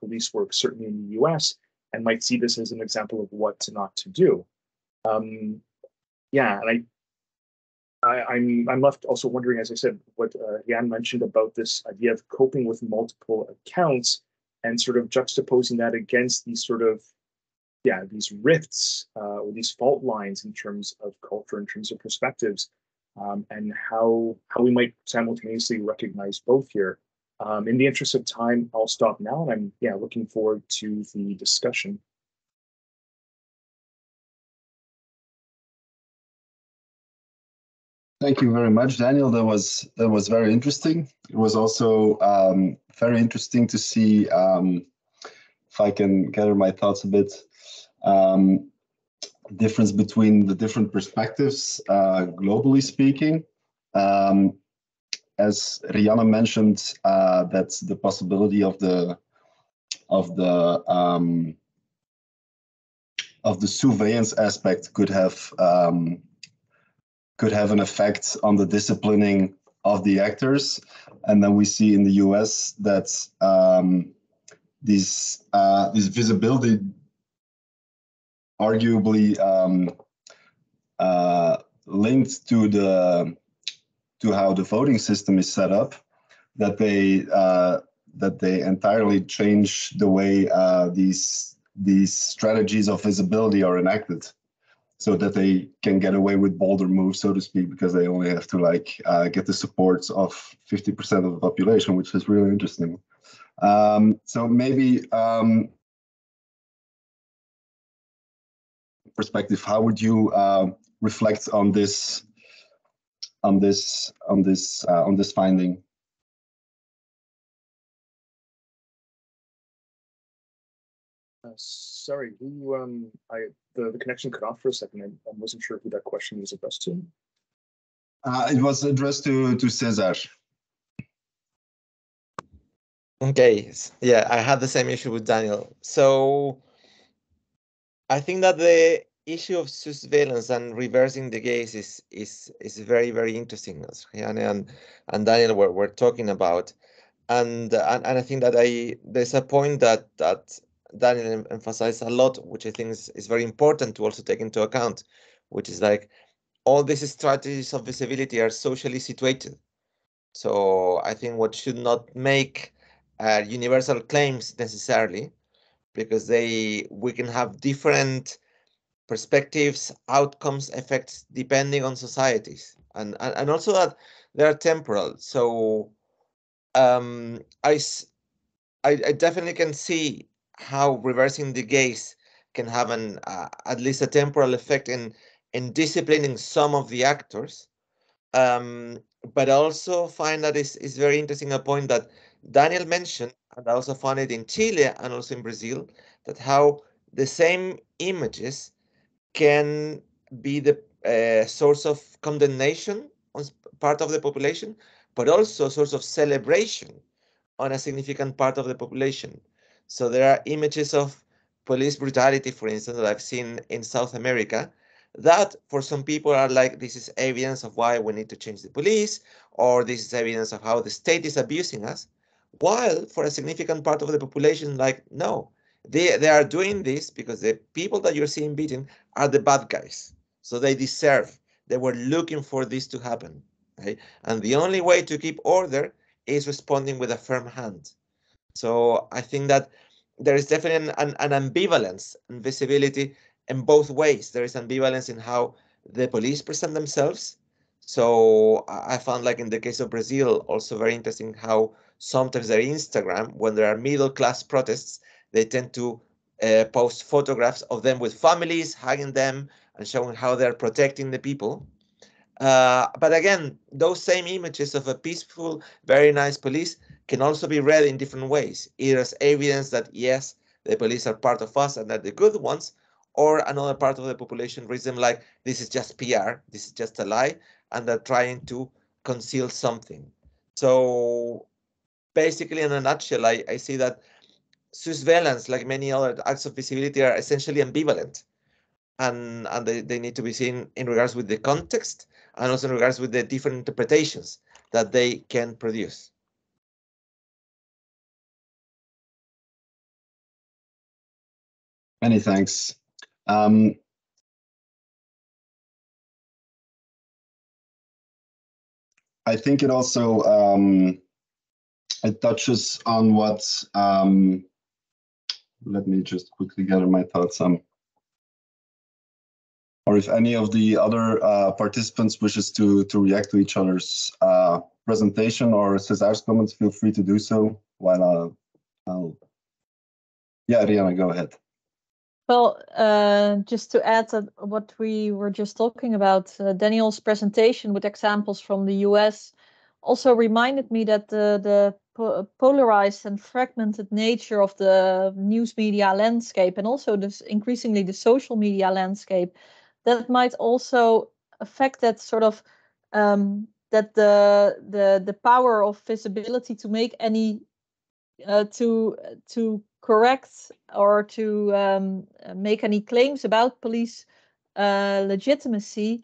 [SPEAKER 4] police work, certainly in the US, and might see this as an example of what not to do. And I'm left also wondering, as I said, what Rianne mentioned about this idea of coping with multiple accounts and sort of juxtaposing that against these sort of, yeah, these rifts or these fault lines in terms of culture, in terms of perspectives, and how we might simultaneously recognize both here. In the interest of time, I'll stop now, and I'm looking forward to the discussion.
[SPEAKER 1] Thank you very much, Daniel. That was very interesting. It was also very interesting to see, if I can gather my thoughts a bit, difference between the different perspectives, globally speaking. As Rianne mentioned, that's the possibility of the surveillance aspect could have an effect on the disciplining of the actors. And then we see in the US that this visibility arguably linked to how the voting system is set up, that they entirely change the way these strategies of visibility are enacted, so that they can get away with bolder moves, so to speak, because they only have to get the support of 50% of the population, which is really interesting. So maybe perspective, how would you reflect on this finding?
[SPEAKER 4] Sorry, who the connection cut off for a second. I wasn't sure who that question was addressed to.
[SPEAKER 1] It was addressed to César.
[SPEAKER 2] Okay, yeah, I had the same issue with Daniel. So I think that the issue of surveillance and reversing the gaze is very, very interesting, as Rianne and Daniel were talking about. And I think that there's a point that Daniel emphasized a lot, which I think is very important to also take into account, which is like all these strategies of visibility are socially situated. So I think what should not make universal claims necessarily, because we can have different perspectives, outcomes, effects depending on societies, and also that they are temporal. So I definitely can see how reversing the gaze can have at least a temporal effect in disciplining some of the actors. But I also find that is very interesting a point that Daniel mentioned, and I also found it in Chile and also in Brazil, that how the same images can be the source of condemnation on part of the population, but also a source of celebration on a significant part of the population. So there are images of police brutality, for instance, that I've seen in South America, that for some people are like, this is evidence of why we need to change the police, or this is evidence of how the state is abusing us. While for a significant part of the population, like, no, they are doing this because the people that you're seeing beaten are the bad guys. So they were looking for this to happen. Okay? And the only way to keep order is responding with a firm hand. So I think that there is definitely an ambivalence and visibility in both ways. There is ambivalence in how the police present themselves. So I found, like in the case of Brazil, also very interesting how sometimes their Instagram, when there are middle class protests, they tend to post photographs of them with families, hugging them and showing how they're protecting the people. But again, those same images of a peaceful, very nice police can also be read in different ways, either as evidence that, yes, the police are part of us and they're the good ones, or another part of the population reads them like, this is just PR, this is just a lie, and they're trying to conceal something. So basically, in a nutshell, I see that surveillance, like many other acts of visibility, are essentially ambivalent. And they need to be seen in regards with the context and also in regards with the different interpretations that they can produce.
[SPEAKER 1] Many thanks. I think it also it touches on what. Let me just quickly gather my thoughts on. Or if any of the other participants wishes to react to each other's presentation or César's comments, feel free to do so. While yeah, Rianne, go ahead.
[SPEAKER 3] Well, just to add that what we were just talking about, Daniel's presentation with examples from the US also reminded me that the polarized and fragmented nature of the news media landscape, and also this increasingly the social media landscape, that might also affect that sort of that the power of visibility to make any to correct or to make any claims about police legitimacy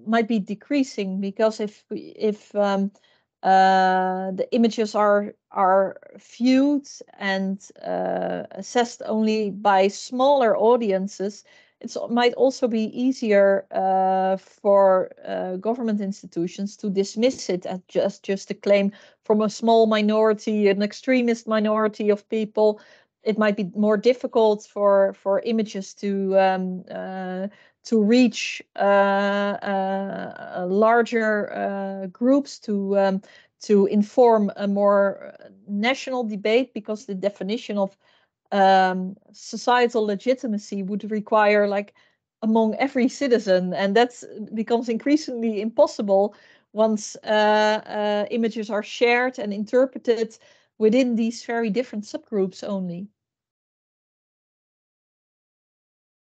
[SPEAKER 3] might be decreasing, because if the images are viewed and assessed only by smaller audiences, it might also be easier for government institutions to dismiss it as just a claim from a small minority, an extremist minority of people. It might be more difficult for images to reach larger groups, to inform a more national debate, because the definition of societal legitimacy would require like among every citizen, and that becomes increasingly impossible once images are shared and interpreted within these very different subgroups only.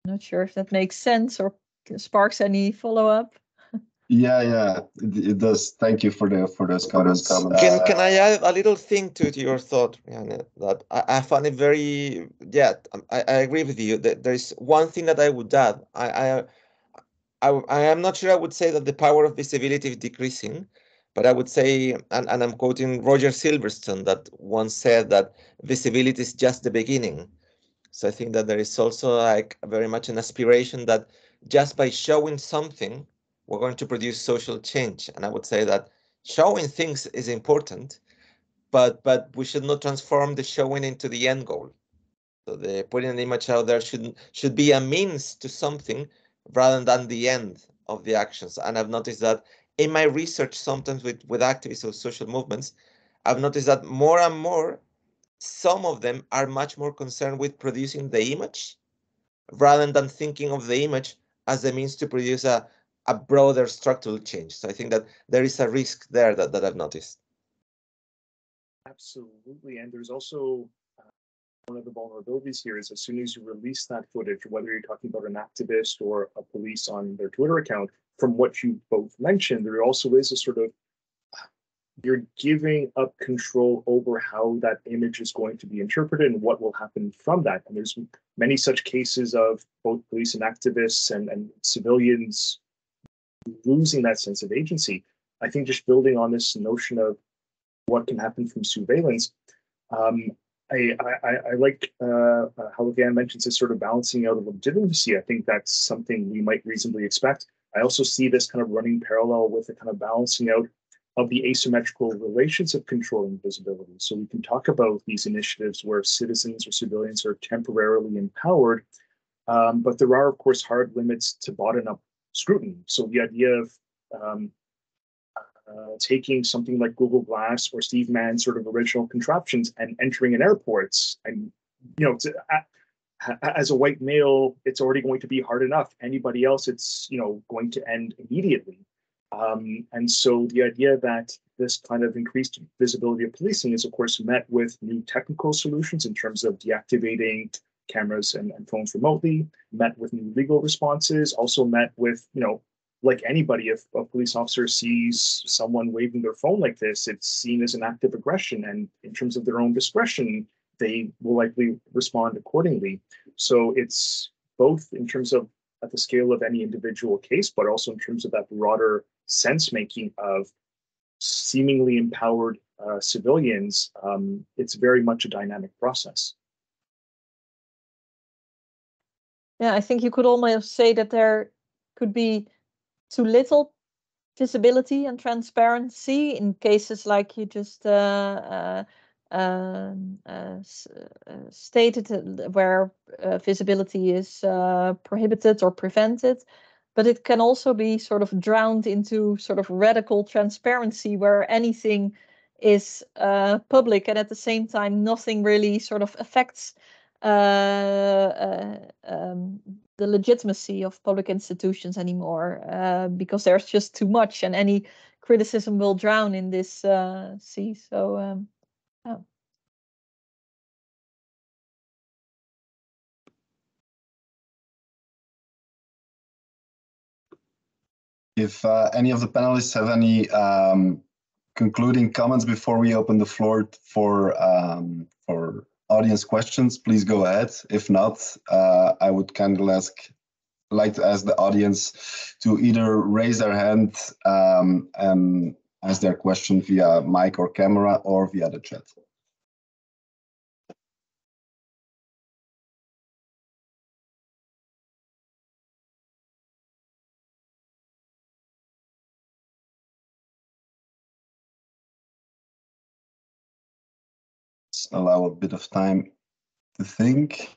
[SPEAKER 3] I'm not sure if that makes sense or sparks any follow-up.
[SPEAKER 1] Yeah, it does. Thank you for those comments.
[SPEAKER 2] Can I add a little thing to your thought, Rianne, that I find it very, yeah, I agree with you that there's one thing that I would add. I am not sure I would say that the power of visibility is decreasing, but I would say, and I'm quoting Roger Silverstone, that once said that visibility is just the beginning. So I think that there is also like very much an aspiration that just by showing something, we're going to produce social change. And I would say that showing things is important, but we should not transform the showing into the end goal. So the putting an image out there should be a means to something rather than the end of the actions. And I've noticed that in my research, sometimes with activists or social movements, I've noticed that more and more, some of them are much more concerned with producing the image rather than thinking of the image as a means to produce a broader structural change. So I think that there is a risk there that I've noticed.
[SPEAKER 4] Absolutely. And there's also one of the vulnerabilities here is as soon as you release that footage, whether you're talking about an activist or a police on their Twitter account, from what you both mentioned, there also is a sort of, you're giving up control over how that image is going to be interpreted and what will happen from that. And there's many such cases of both police and activists and civilians losing that sense of agency. I think just building on this notion of what can happen from surveillance, I like how Rianne mentions this sort of balancing out of legitimacy. I think that's something we might reasonably expect. I also see this kind of running parallel with the kind of balancing out of the asymmetrical relations of control and visibility. So we can talk about these initiatives where citizens or civilians are temporarily empowered, but there are, of course, hard limits to bottom-up scrutiny. So the idea of taking something like Google Glass or Steve Mann's sort of original contraptions and entering in airports, and as a white male, it's already going to be hard enough. Anybody else, it's going to end immediately. And so the idea that this kind of increased visibility of policing is, of course, met with new technical solutions in terms of deactivating cameras and phones remotely, met with new legal responses, also met with, like anybody, if a police officer sees someone waving their phone like this, it's seen as an act of aggression. And in terms of their own discretion, they will likely respond accordingly. So it's both in terms of at the scale of any individual case, but also in terms of that broader sense-making of seemingly empowered civilians. It's very much a dynamic process.
[SPEAKER 3] Yeah, I think you could almost say that there could be too little visibility and transparency in cases like you just stated, where visibility is prohibited or prevented. But it can also be sort of drowned into sort of radical transparency, where anything is public, and at the same time nothing really sort of affects the legitimacy of public institutions anymore, because there's just too much, and any criticism will drown in this sea. So yeah.
[SPEAKER 1] If any of the panelists have any concluding comments before we open the floor for audience questions, please go ahead. If not, I would kind of like to ask the audience to either raise their hand and ask their question via mic or camera, or via the chat. Let's allow a bit of time to think.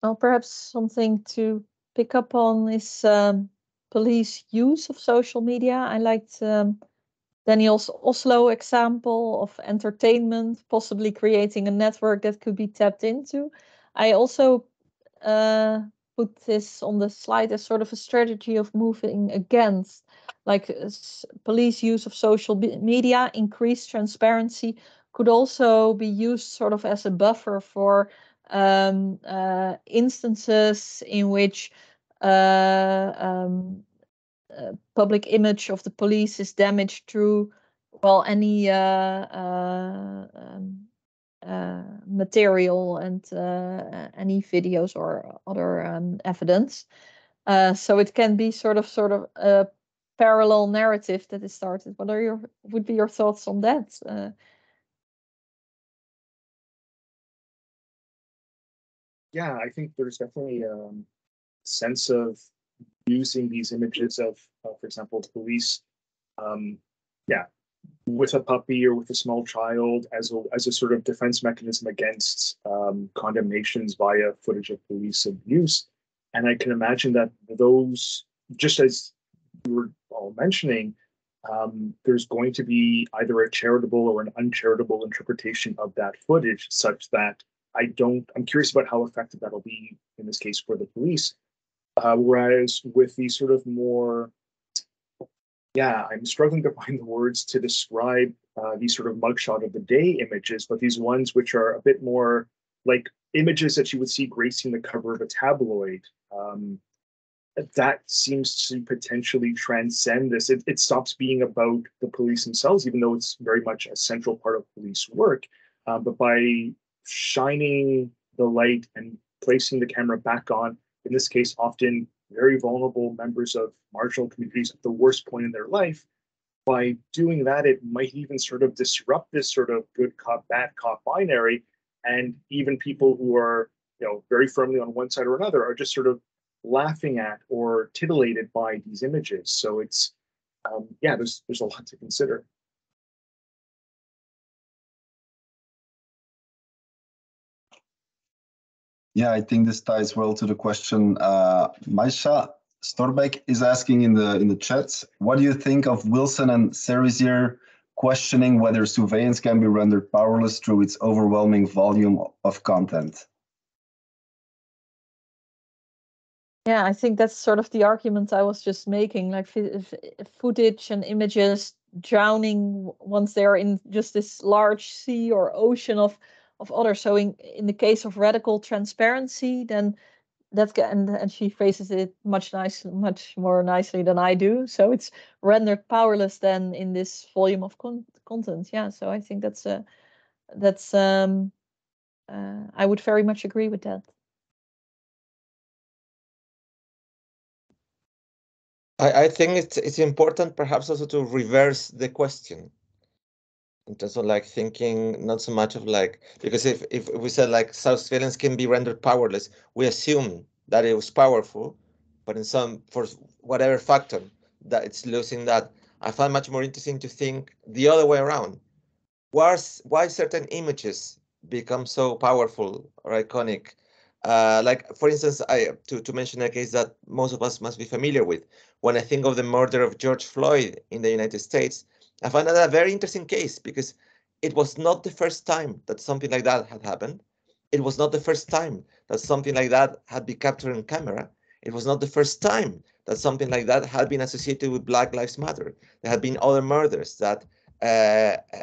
[SPEAKER 3] Well, perhaps something to pick up on is police use of social media. I liked Daniel's Oslo example of entertainment, possibly creating a network that could be tapped into. I also put this on the slide as sort of a strategy of moving against, like police use of social media, increased transparency, could also be used sort of as a buffer for instances in which public image of the police is damaged through, well, any material and any videos or other evidence. So it can be sort of a parallel narrative that is started. What would be your thoughts on that?
[SPEAKER 4] Yeah, I think there's definitely a sense of using these images of, for example, police, with a puppy or with a small child as a sort of defense mechanism against condemnations via footage of police abuse. And I can imagine that those, just as you were all mentioning, there's going to be either a charitable or an uncharitable interpretation of that footage, such that I'm curious about how effective that'll be in this case for the police. Whereas with these sort of more, I'm struggling to find the words to describe these sort of mugshot of the day images, but these ones which are a bit more like images that you would see gracing the cover of a tabloid, that seems to potentially transcend this. It stops being about the police themselves, even though it's very much a central part of police work. But by shining the light and placing the camera back on, in this case, often very vulnerable members of marginal communities at the worst point in their life, by doing that, it might even sort of disrupt this sort of good cop, bad cop binary. And even people who are, very firmly on one side or another are just sort of laughing at or titillated by these images. So it's, there's a lot to consider.
[SPEAKER 1] Yeah, I think this ties well to the question. Maisha Storbeck is asking in the chat, what do you think of Wilson and Cerisier questioning whether surveillance can be rendered powerless through its overwhelming volume of content?
[SPEAKER 3] Yeah, I think that's sort of the argument I was just making, like footage and images drowning once they're in just this large sea or ocean of others. So in the case of radical transparency, then and she phrases it much more nicely than I do. So it's rendered powerless then in this volume of content. Yeah, so I think that's I would very much agree with that.
[SPEAKER 2] I think it's important perhaps also to reverse the question. In terms of like thinking not so much of like, because if we said like surveillance can be rendered powerless, we assume that it was powerful, but in some, for whatever factor, that it's losing that. I find much more interesting to think the other way around. Why certain images become so powerful or iconic? Like, for instance, to mention a case that most of us must be familiar with. When I think of the murder of George Floyd in the United States, I find that a very interesting case because it was not the first time that something like that had happened. It was not the first time that something like that had been captured on camera. It was not the first time that something like that had been associated with Black Lives Matter. There had been other murders that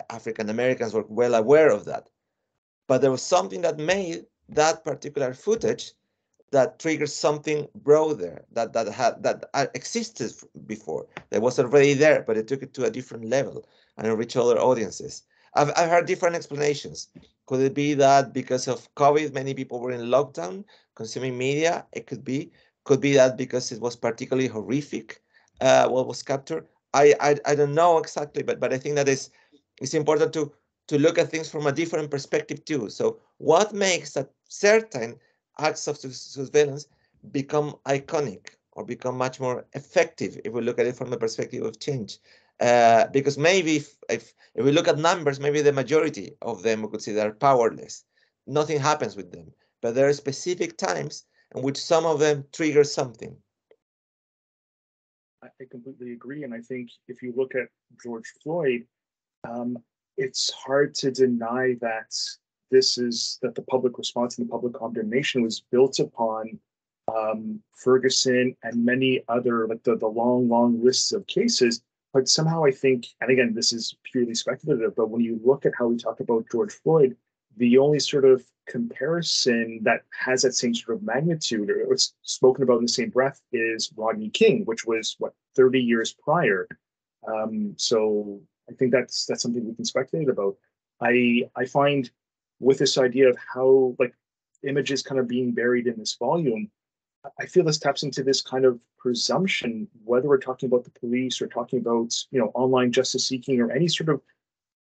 [SPEAKER 2] African Americans were well aware of that. But there was something that made that particular footage that triggers something broader that existed before. That was already there, but it took it to a different level and it reached other audiences. I've heard different explanations. Could it be that because of COVID, many people were in lockdown consuming media? It could be. Could be that because it was particularly horrific, what was captured. I don't know exactly, but I think that it's important to look at things from a different perspective too. So what makes that certain acts of surveillance become iconic or become much more effective if we look at it from the perspective of change? Because maybe if we look at numbers, maybe the majority of them we could say they're powerless. Nothing happens with them, but there are specific times in which some of them trigger something.
[SPEAKER 4] I completely agree. And I think if you look at George Floyd, it's hard to deny that that the public response and the public condemnation was built upon Ferguson and many other, like the long lists of cases. But somehow I think, and again, this is purely speculative, but when you look at how we talk about George Floyd, the only sort of comparison that has that same sort of magnitude or was spoken about in the same breath is Rodney King, which was, 30 years prior. So I think that's something we can speculate about. I find with this idea of how like images kind of being buried in this volume, I feel this taps into this kind of presumption, whether we're talking about the police or talking about, online justice seeking or any sort of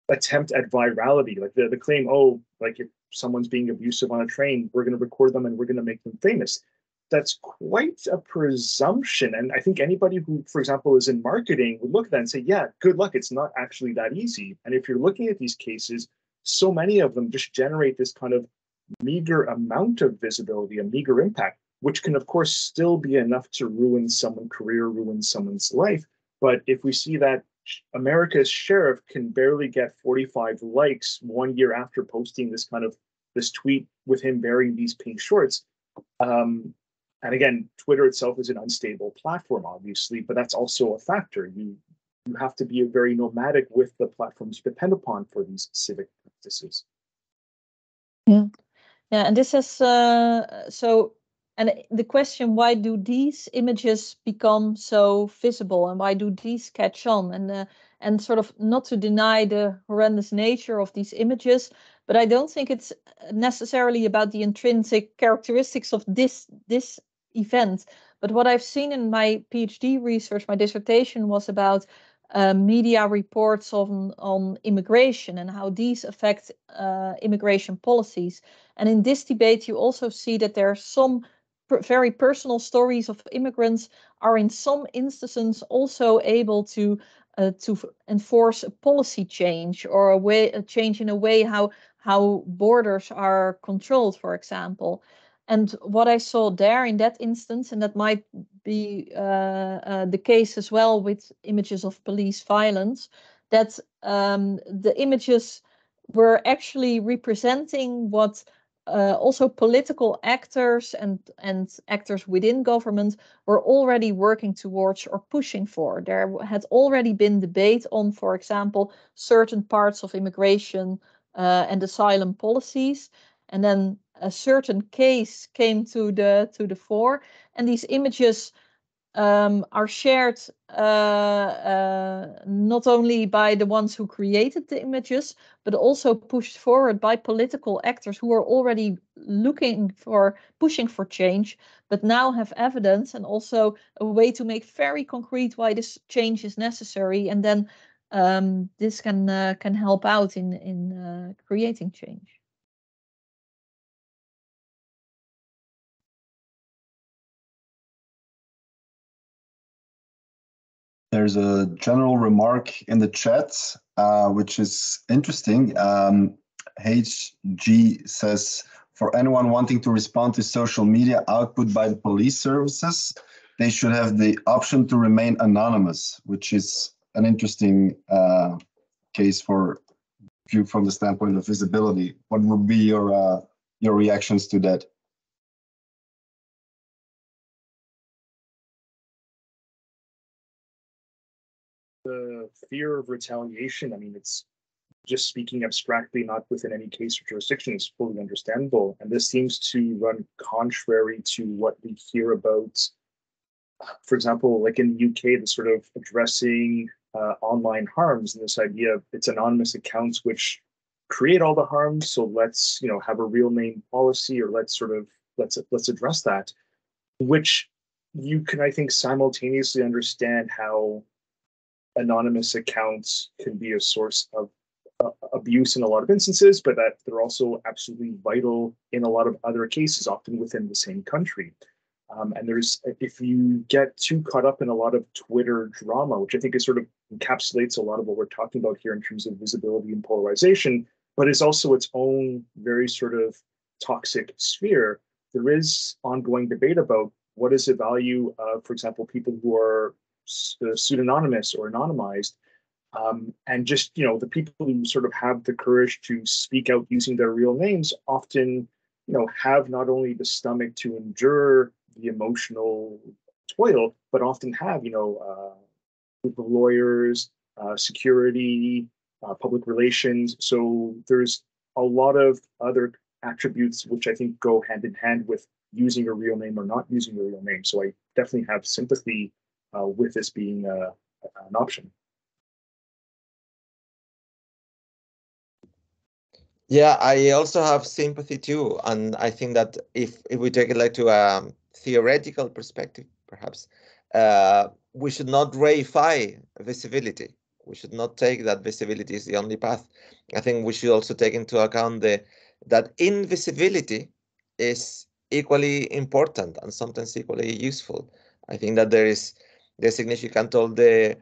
[SPEAKER 4] attempt at virality, like the claim, oh, like if someone's being abusive on a train, we're going to record them and we're going to make them famous. That's quite a presumption. And I think anybody who, for example, is in marketing would look at that and say, yeah, good luck. It's not actually that easy. And if you're looking at these cases, so many of them just generate this kind of meager amount of visibility, a meager impact, which can, of course, still be enough to ruin someone's career, ruin someone's life. But if we see that America's sheriff can barely get 45 likes 1 year after posting this tweet with him wearing these pink shorts, and again, Twitter itself is an unstable platform, obviously, but that's also a factor. You have to be very nomadic with the platforms you depend upon for these civic practices.
[SPEAKER 3] Yeah, and this is so. And the question, why do these images become so visible, and why do these catch on? And sort of not to deny the horrendous nature of these images, but I don't think it's necessarily about the intrinsic characteristics of this event. But what I've seen in my PhD research, my dissertation was about media reports on immigration and how these affect immigration policies. And in this debate, you also see that there are some very personal stories of immigrants are in some instances also able to enforce a policy change or a change in a way how borders are controlled, for example. And what I saw there in that instance, and that might be the case as well with images of police violence, that the images were actually representing what also political actors and actors within government were already working towards or pushing for. There had already been debate on, for example, certain parts of immigration and asylum policies, and then a certain case came to the fore, and these images are shared not only by the ones who created the images, but also pushed forward by political actors who are already pushing for change, but now have evidence and also a way to make very concrete why this change is necessary, and then this can help out in creating change.
[SPEAKER 1] There's a general remark in the chat, which is interesting. HG says, for anyone wanting to respond to social media output by the police services, they should have the option to remain anonymous, which is an interesting case for view from the standpoint of visibility. What would be your reactions to that?
[SPEAKER 4] The fear of retaliation, I mean, it's just speaking abstractly, not within any case or jurisdiction, is fully understandable. And this seems to run contrary to what we hear about, for example, like in the UK, the sort of addressing online harms and this idea of it's anonymous accounts which create all the harms. So let's, you know, have a real name policy, or let's address that, which you can, I think, simultaneously understand how anonymous accounts can be a source of abuse in a lot of instances, but that they're also absolutely vital in a lot of other cases, often within the same country. And if you get too caught up in a lot of Twitter drama, which I think is sort of encapsulates a lot of what we're talking about here in terms of visibility and polarization, but is also its own very sort of toxic sphere, there is ongoing debate about what is the value of, for example, people who are pseudonymous or anonymized, and just, you know, the people who sort of have the courage to speak out using their real names often, you know, have not only the stomach to endure the emotional toil, but often have, you know, the lawyers, security, public relations. So there's a lot of other attributes which I think go hand in hand with using a real name or not using a real name. So I definitely have sympathy with this being an option.
[SPEAKER 2] Yeah, I also have sympathy too, and I think that if we take it like to a theoretical perspective, perhaps we should not reify visibility. We should not take that visibility is the only path. I think we should also take into account that invisibility is equally important and sometimes equally useful. I think that there is significant all the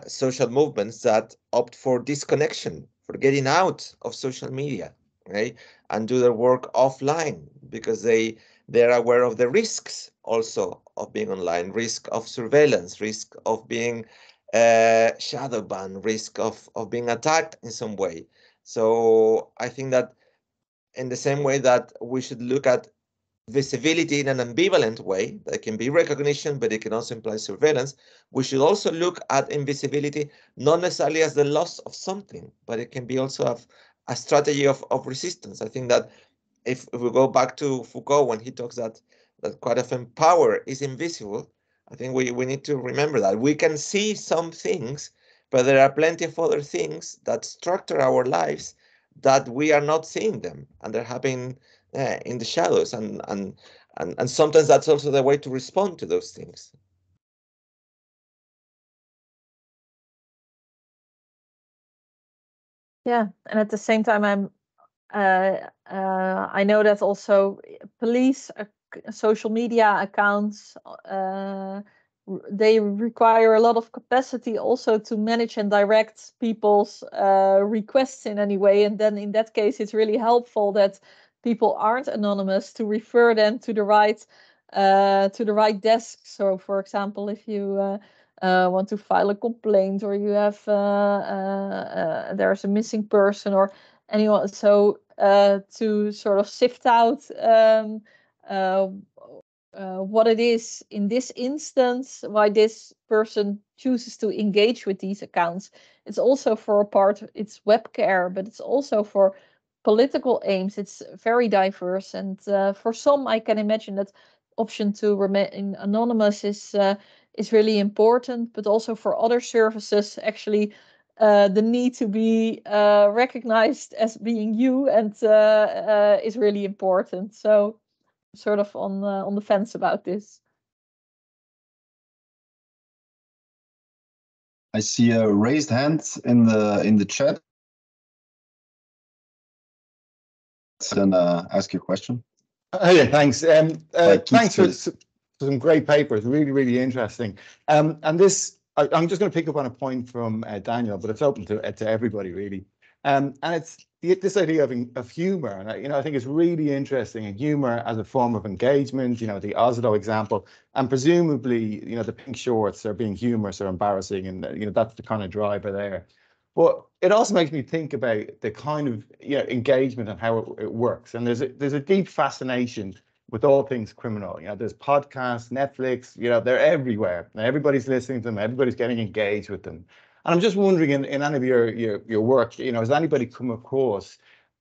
[SPEAKER 2] social movements that opt for disconnection, for getting out of social media, right, and do their work offline because they're aware of the risks also of being online, risk of surveillance, risk of being shadow banned, risk of being attacked in some way. So I think that in the same way that we should look at visibility in an ambivalent way, that can be recognition, but it can also imply surveillance, we should also look at invisibility not necessarily as the loss of something, but it can be also a strategy of resistance. I think that if we go back to Foucault, when he talks that quite often power is invisible, I think we need to remember that. We can see some things, but there are plenty of other things that structure our lives that we are not seeing them, and they're happening in the shadows, and sometimes that's also the way to respond to those things.
[SPEAKER 3] Yeah, and at the same time, I know that also police social media accounts, they require a lot of capacity also to manage and direct people's requests in any way. And then in that case, it's really helpful that people aren't anonymous, to refer them to the right desk. So, for example, if you want to file a complaint, or you have there's a missing person or anyone, so to sort of sift out what it is in this instance, why this person chooses to engage with these accounts. It's also for a part, it's web care, but it's also for political aims. It's very diverse, and for some, I can imagine that option to remain anonymous is really important, but also for other services, actually, the need to be recognized as being you and is really important. So, sort of on the fence about this.
[SPEAKER 1] I see a raised hand in the chat. Then ask your question.
[SPEAKER 5] Yeah, thanks. Thanks for some great papers. Really, really interesting. And this I'm just going to pick up on a point from Daniel, but it's open to everybody really. And it's this idea of humor, and I think it's really interesting. And humor as a form of engagement. The Oslo example, and presumably, the pink shorts are being humorous or embarrassing, and that's the kind of driver there. But it also makes me think about the kind of engagement and how it works. And there's a deep fascination with all things criminal. There's podcasts, Netflix, they're everywhere. Everybody's listening to them, everybody's getting engaged with them. And I'm just wondering, in any of your work, has anybody come across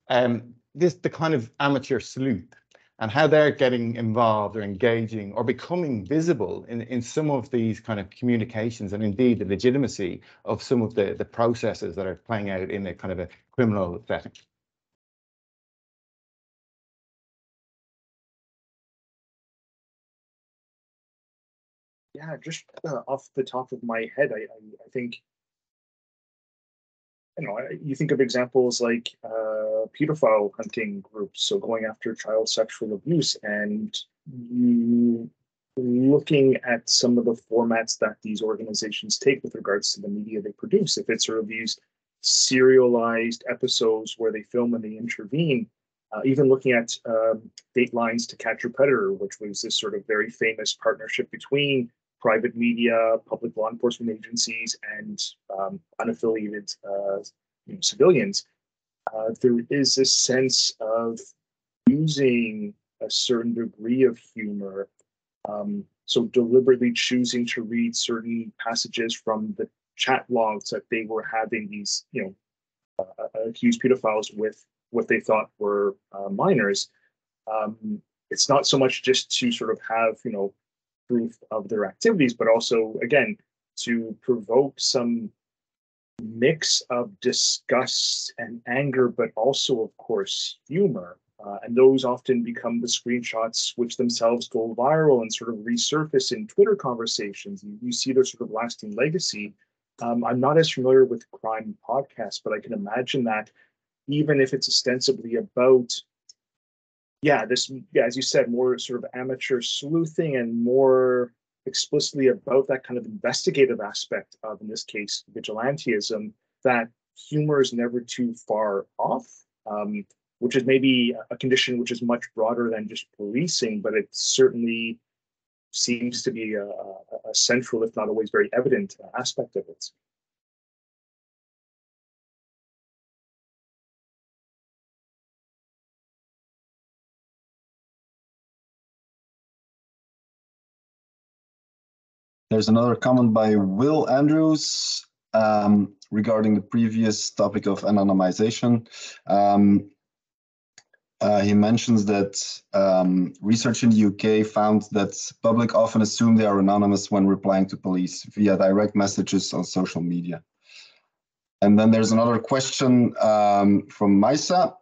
[SPEAKER 5] the kind of amateur sleuth and how they're getting involved or engaging or becoming visible in some of these kind of communications, and indeed the legitimacy of some of the processes that are playing out in a kind of a criminal setting?
[SPEAKER 4] Yeah, just off the top of my head, I think, you think of examples like pedophile hunting groups, so going after child sexual abuse, and you looking at some of the formats that these organizations take with regards to the media they produce. If it's sort of these serialized episodes where they film and they intervene, even looking at Datelines to Catch a Predator, which was this sort of very famous partnership between private media, public law enforcement agencies, and unaffiliated civilians. There is this sense of using a certain degree of humor. So deliberately choosing to read certain passages from the chat logs that they were having these, accused pedophiles with what they thought were minors. It's not so much just to sort of have, proof of their activities, but also, again, to provoke some mix of disgust and anger, but also, of course, humor. And those often become the screenshots which themselves go viral and sort of resurface in Twitter conversations. You see their sort of lasting legacy. I'm not as familiar with crime podcasts, but I can imagine that even if it's ostensibly about, as you said, more sort of amateur sleuthing and more explicitly about that kind of investigative aspect of, in this case, vigilantism, that humor is never too far off, which is maybe a condition which is much broader than just policing, but it certainly seems to be a central, if not always very evident, aspect of it.
[SPEAKER 1] There's another comment by Will Andrews regarding the previous topic of anonymization. He mentions that research in the UK found that public often assume they are anonymous when replying to police via direct messages on social media. And then there's another question from Maisa.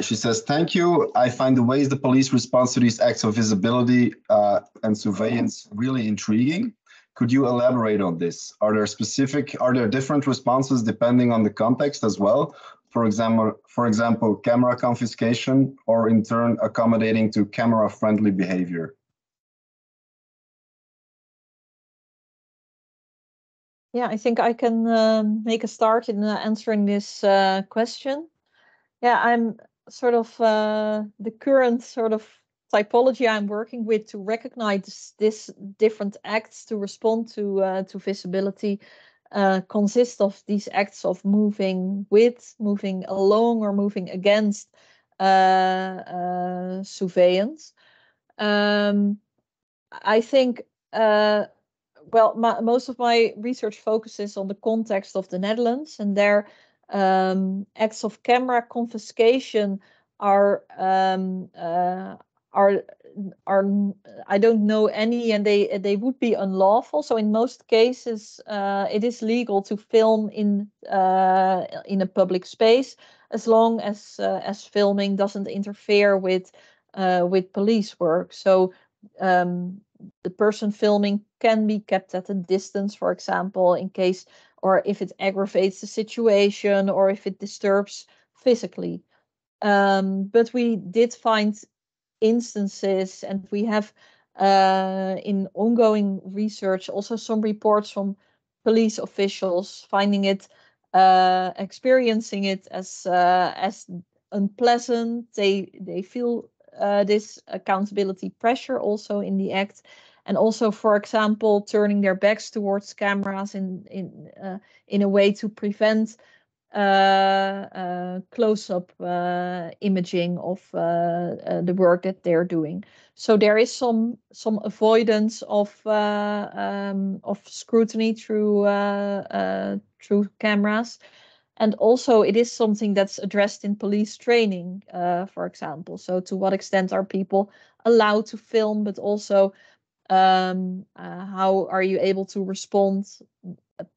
[SPEAKER 1] She says, thank you. I find the ways the police response to these acts of visibility and surveillance really intriguing. Could you elaborate on this? Are there different responses depending on the context as well? For example, camera confiscation, or in turn accommodating to camera-friendly behavior?
[SPEAKER 3] Yeah, I think I can make a start in answering this question. Yeah, I'm sort of the current sort of typology I'm working with to recognize this different acts to respond to visibility consist of these acts of moving with, moving along, or moving against surveillance. I think, most of my research focuses on the context of the Netherlands, and their acts of camera confiscation are I don't know any, and they would be unlawful. So in most cases, it is legal to film in a public space, as long as filming doesn't interfere with police work. So the person filming can be kept at a distance, for example, in case, or if it aggravates the situation, or if it disturbs physically. But we did find instances, and we have in ongoing research, also some reports from police officials finding it, experiencing it as unpleasant. They feel this accountability pressure also in the act, and also, for example, turning their backs towards cameras in a way to prevent close-up imaging of the work that they're doing. So there is some avoidance of scrutiny through cameras, and also it is something that's addressed in police training, for example. So to what extent are people allowed to film, but also how are you able to respond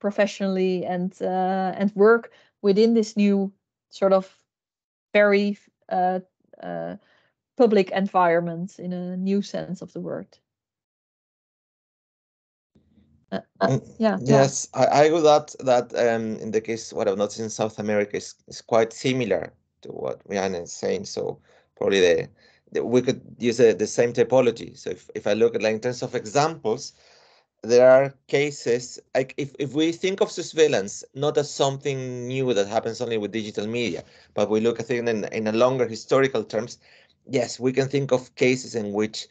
[SPEAKER 3] professionally and work within this new sort of very public environment in a new sense of the word.
[SPEAKER 2] Yes, I would add that in the case what I've noticed in South America is quite similar to what Rianne is saying. So probably we could use the same typology. So if I look at, like, in terms of examples, there are cases, like if we think of surveillance not as something new that happens only with digital media, but we look at it in a longer historical terms, yes, we can think of cases in which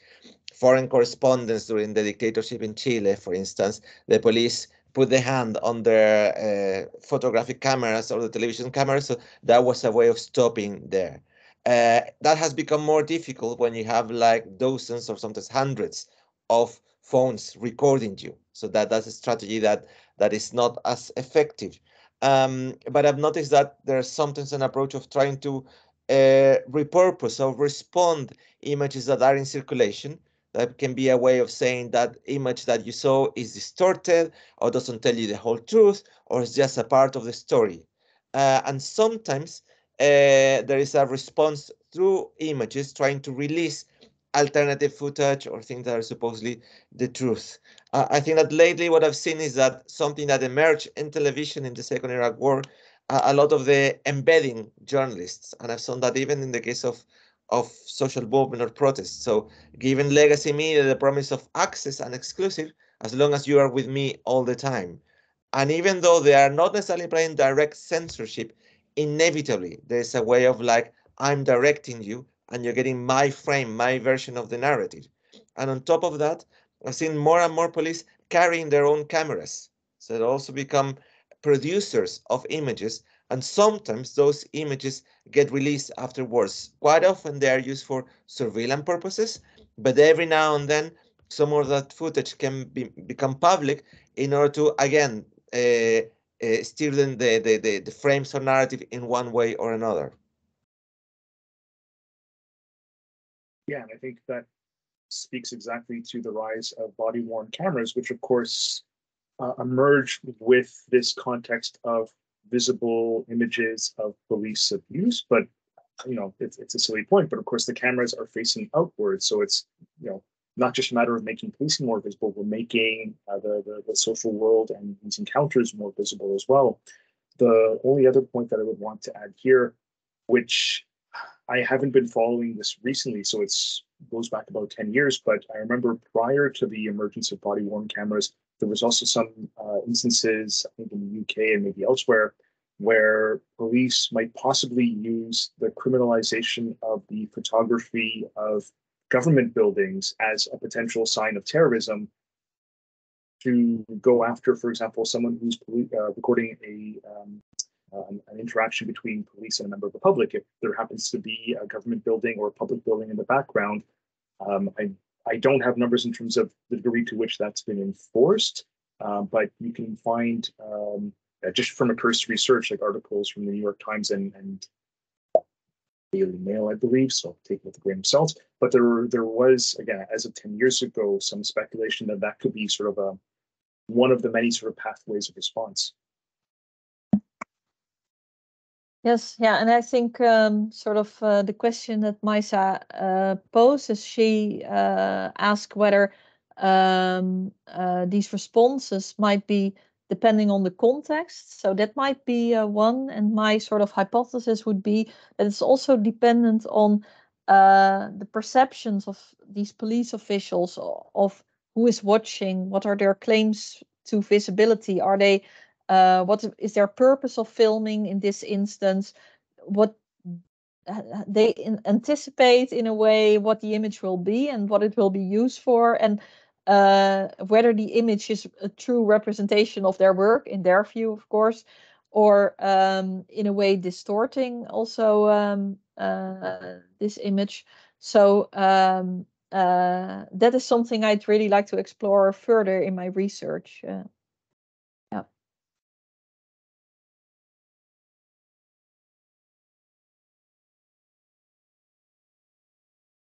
[SPEAKER 2] foreign correspondents during the dictatorship in Chile, for instance, the police put the hand on their photographic cameras or the television cameras, so that was a way of stopping there. That has become more difficult when you have like dozens or sometimes hundreds of phones recording you. So that's a strategy that is not as effective. But I've noticed that there's sometimes an approach of trying to repurpose or respond images that are in circulation. That can be a way of saying that image that you saw is distorted or doesn't tell you the whole truth, or is just a part of the story. And sometimes there is a response through images trying to release alternative footage or things that are supposedly the truth. I think that lately what I've seen is that something that emerged in television in the Second Iraq War, a lot of the embedding journalists, and I've seen that even in the case of social movement or protests. So giving legacy media the promise of access and exclusive as long as you are with me all the time. And even though they are not necessarily applying direct censorship, inevitably there's a way of like, I'm directing you and you're getting my frame, my version of the narrative. And on top of that, I've seen more and more police carrying their own cameras. So they also become producers of images, and sometimes those images get released afterwards. Quite often they are used for surveillance purposes, but every now and then some of that footage can become public in order to, again, steer the frames or narrative in one way or another.
[SPEAKER 4] Yeah, and I think that speaks exactly to the rise of body-worn cameras, which of course emerged with this context of visible images of police abuse. But you know, it's a silly point, but of course the cameras are facing outwards, so it's, you know, not just a matter of making policing more visible, we're making the social world and these encounters more visible as well. The only other point that I would want to add here, which I haven't been following this recently, so it goes back about 10 years, but I remember prior to the emergence of body-worn cameras, there was also some instances, I think in the UK and maybe elsewhere, where police might possibly use the criminalization of the photography of government buildings as a potential sign of terrorism to go after, for example, someone who's recording an interaction between police and a member of the public. If there happens to be a government building or a public building in the background, I don't have numbers in terms of the degree to which that's been enforced, but you can find just from a cursory research, like articles from the New York Times and Daily Mail, I believe, so take it with a grain of salt. But there was, again, as of 10 years ago, some speculation that that could be sort of one of the many sort of pathways of response.
[SPEAKER 3] Yes, yeah, and I think sort of the question that Maisa poses, she asked whether these responses might be depending on the context. So that might be one, and my sort of hypothesis would be that it's also dependent on the perceptions of these police officials of who is watching, what are their claims to visibility, are they, what is their purpose of filming in this instance, what they anticipate in a way what the image will be and what it will be used for, and whether the image is a true representation of their work in their view, of course, or in a way distorting also this image. So that is something I'd really like to explore further in my research. Yeah.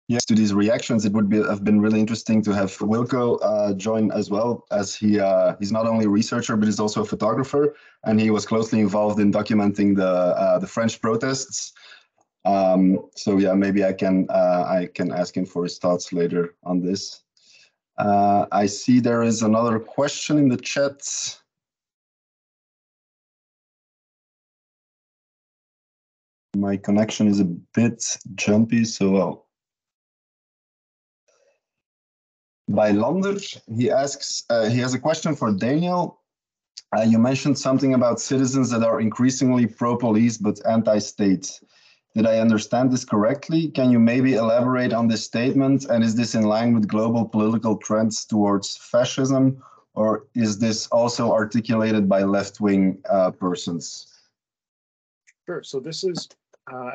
[SPEAKER 1] Yes, to these reactions, it would have been really interesting to have Wilco join as well, as he's not only a researcher, but he's also a photographer, and he was closely involved in documenting the French protests. So yeah, maybe I can ask him for his thoughts later on this. I see there is another question in the chat. My connection is a bit jumpy, so by Lander, he asks, he has a question for Daniel. You mentioned something about citizens that are increasingly pro-police but anti-state. Did I understand this correctly? Can you maybe elaborate on this statement? And is this in line with global political trends towards fascism, or is this also articulated by left-wing persons?
[SPEAKER 4] Sure. So this is,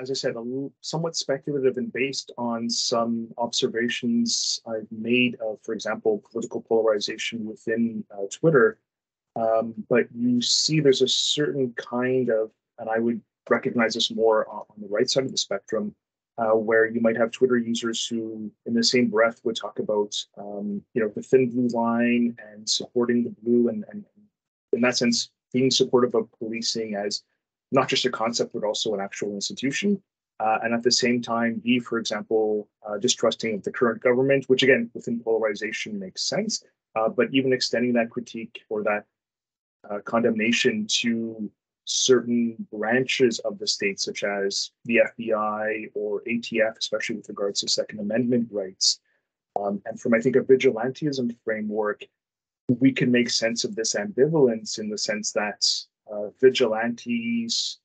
[SPEAKER 4] as I said, somewhat speculative and based on some observations I've made of, for example, political polarization within Twitter. But you see there's a certain kind of, and I would recognize this more on the right side of the spectrum, where you might have Twitter users who, in the same breath, would talk about, the thin blue line and supporting the blue, and in that sense, being supportive of policing as not just a concept, but also an actual institution. And at the same time, be, for example, distrusting of the current government, which again, within polarization makes sense, but even extending that critique or that condemnation to certain branches of the state, such as the FBI or ATF, especially with regards to Second Amendment rights. And from, I think, a vigilantism framework, we can make sense of this ambivalence in the sense that vigilantes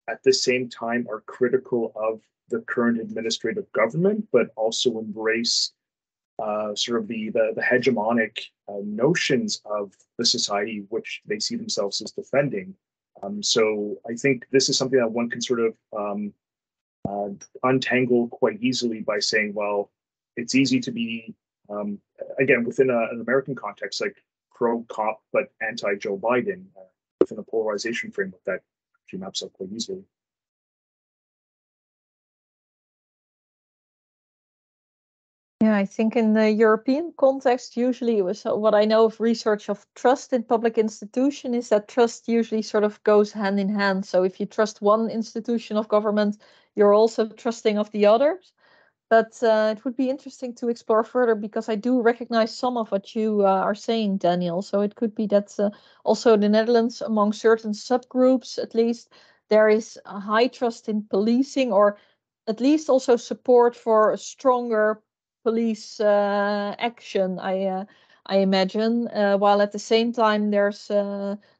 [SPEAKER 4] at the same time are critical of the current administrative government, but also embrace sort of the hegemonic notions of the society which they see themselves as defending. So I think this is something that one can sort of untangle quite easily by saying, well, it's easy to be, again, within an American context, like pro-cop but anti-Joe Biden, within a polarization framework that actually maps up quite easily.
[SPEAKER 3] Yeah, I think in the European context, usually it was what I know of research of trust in public institution is that trust usually sort of goes hand in hand. So if you trust one institution of government, you're also trusting of the others. But it would be interesting to explore further because I do recognize some of what you are saying, Daniel. So it could be that also the Netherlands, among certain subgroups at least, there is a high trust in policing, or at least also support for a stronger police action, I imagine, while at the same time there's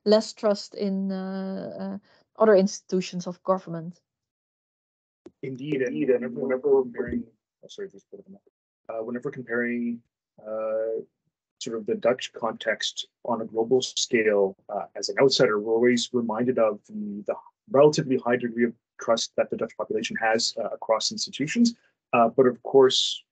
[SPEAKER 3] less trust in other institutions of government.
[SPEAKER 4] Indeed, and whenever comparing, whenever comparing sort of the Dutch context on a global scale, as an outsider, we're always reminded of the relatively high degree of trust that the Dutch population has across institutions. But of course,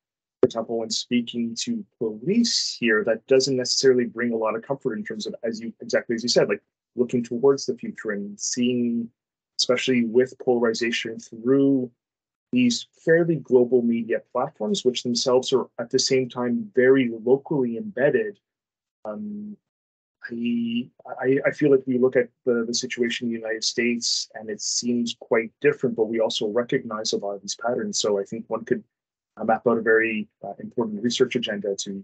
[SPEAKER 4] for example, when speaking to police here, that doesn't necessarily bring a lot of comfort in terms of, exactly as you said, like looking towards the future and seeing, especially with polarization through these fairly global media platforms, which themselves are at the same time very locally embedded. I feel like we look at the situation in the United States and it seems quite different, but we also recognize a lot of these patterns. So I think one could map out a very important research agenda to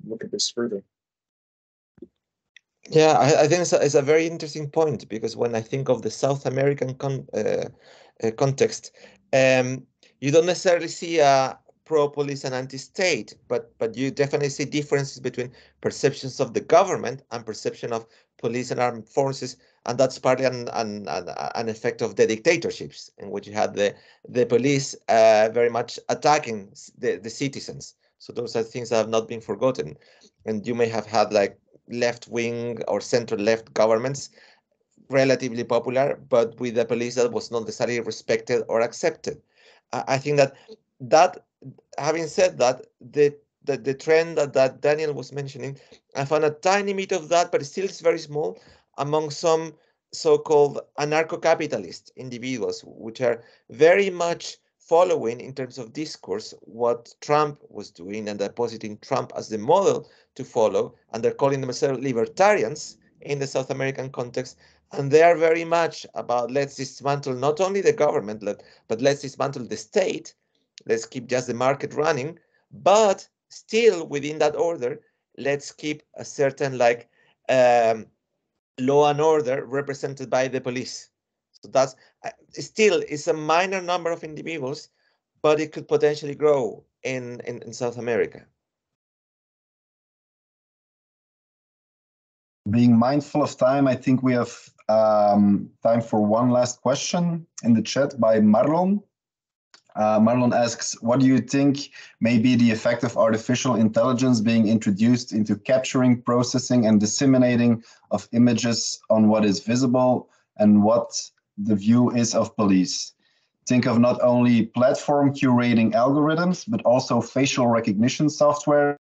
[SPEAKER 4] look at this further.
[SPEAKER 2] Yeah, I think it's a very interesting point, because when I think of the South American context, You don't necessarily see a pro-police and anti-state, but you definitely see differences between perceptions of the government and perception of police and armed forces, and that's partly an effect of the dictatorships, in which you had the police very much attacking the citizens. So those are things that have not been forgotten, and you may have had like left-wing or center-left governments relatively popular, but with a police that was not necessarily respected or accepted. I think that having said that, the trend that Daniel was mentioning, I found a tiny bit of that, but still it's very small among some so-called anarcho-capitalist individuals, which are very much following in terms of discourse what Trump was doing and they're positing Trump as the model to follow, and they're calling themselves libertarians in the South American context, and they are very much about let's dismantle not only the government, but let's dismantle the state, let's keep just the market running, but still within that order, let's keep a certain like law and order represented by the police. So that's still it's a minor number of individuals, but it could potentially grow in South America.
[SPEAKER 1] Being mindful of time, I think we have time for one last question in the chat by Marlon. Marlon asks, what do you think may be the effect of artificial intelligence being introduced into capturing, processing, and disseminating of images on what is visible and what the view is of police? Think of not only platform curating algorithms, but also facial recognition software,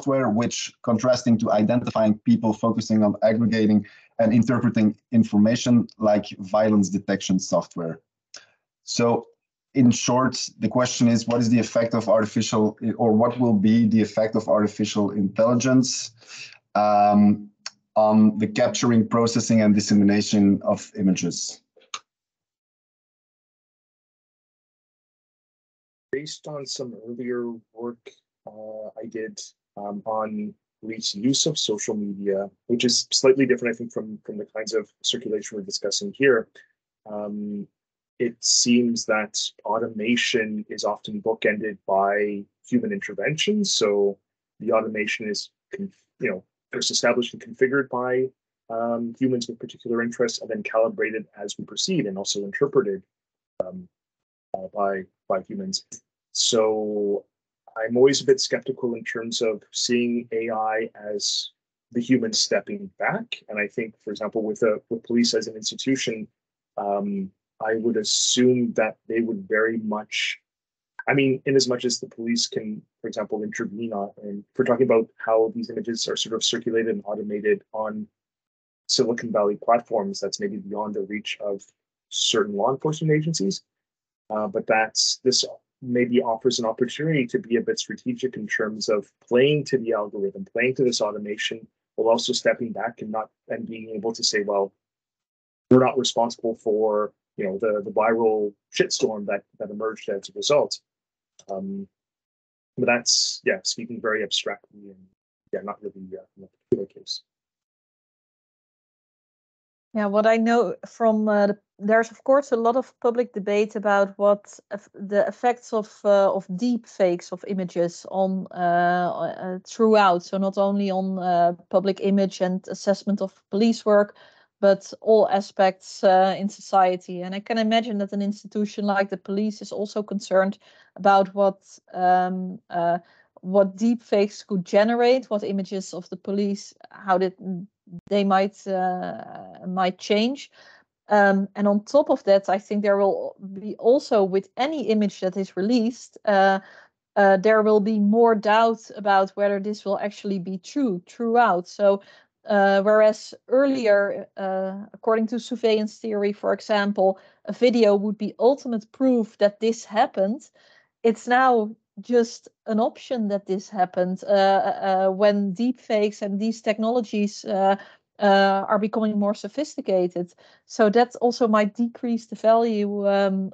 [SPEAKER 1] which, contrasting to identifying people, focusing on aggregating and interpreting information like violence detection software. So in short, the question is, what is the effect of artificial, or what will be the effect of artificial intelligence on the capturing, processing, and dissemination of images?
[SPEAKER 4] Based on some earlier work I did on police use of social media, which is slightly different, I think, from the kinds of circulation we're discussing here. It seems that automation is often bookended by human intervention. So the automation is, first established and configured by humans with particular interests, and then calibrated as we proceed, and also interpreted by humans. So I'm always a bit skeptical in terms of seeing AI as the human stepping back. And I think, for example, with police as an institution, I would assume that they would very much, in as much as the police can, for example, intervene on, and if we're talking about how these images are sort of circulated and automated on Silicon Valley platforms, that's maybe beyond the reach of certain law enforcement agencies. But this maybe offers an opportunity to be a bit strategic in terms of playing to the algorithm, playing to this automation, while also stepping back and being able to say, well, we're not responsible for the viral shitstorm that emerged as a result. But that's speaking very abstractly and not really in a particular case.
[SPEAKER 3] Yeah, what I know from there's of course a lot of public debate about what the effects of deep fakes of images on throughout. So not only on public image and assessment of police work, but all aspects in society. And I can imagine that an institution like the police is also concerned about what deep fakes could generate, what images of the police, how they might change. And on top of that, I think there will be also, with any image that is released, there will be more doubt about whether this will actually be true throughout. So whereas earlier, according to surveillance theory, for example, a video would be ultimate proof that this happened, it's now just an option that this happened when deepfakes and these technologies are becoming more sophisticated. So that also might decrease the value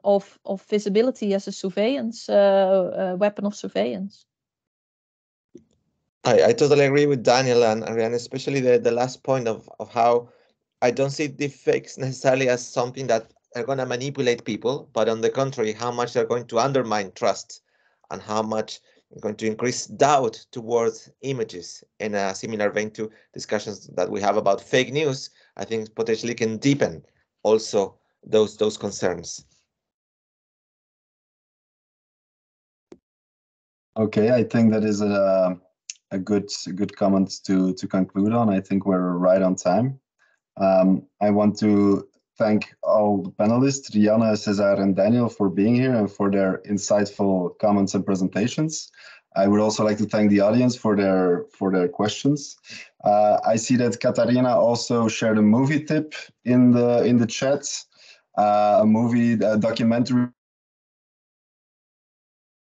[SPEAKER 3] of visibility as a surveillance weapon of surveillance.
[SPEAKER 2] I totally agree with Daniel and Rianne, especially the last point of how I don't see deepfakes necessarily as something that are going to manipulate people, but on the contrary, how much they're going to undermine trust and how much they're going to increase doubt towards images. In a similar vein to discussions that we have about fake news, I think potentially can deepen also those concerns.
[SPEAKER 1] Okay, I think that is a good comment to conclude on. I think we're right on time. I want to thank all the panelists, Rianne, César, and Daniel, for being here and for their insightful comments and presentations. I would also like to thank the audience for their questions. I see that Katarina also shared a movie tip in the chat, a documentary,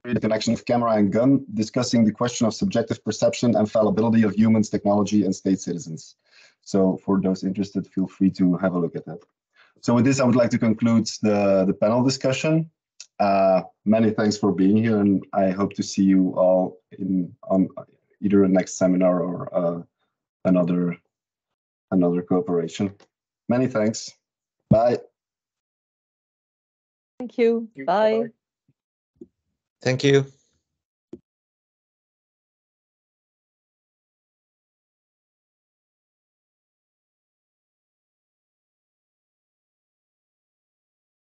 [SPEAKER 1] the connection of camera and gun, discussing the question of subjective perception and fallibility of humans, technology, and state citizens. So for those interested, feel free to have a look at that. So with this, I would like to conclude the panel discussion. Many thanks for being here, and I hope to see you all on either a next seminar or another cooperation. Many thanks. Bye.
[SPEAKER 3] Thank you. Bye.
[SPEAKER 2] Thank you.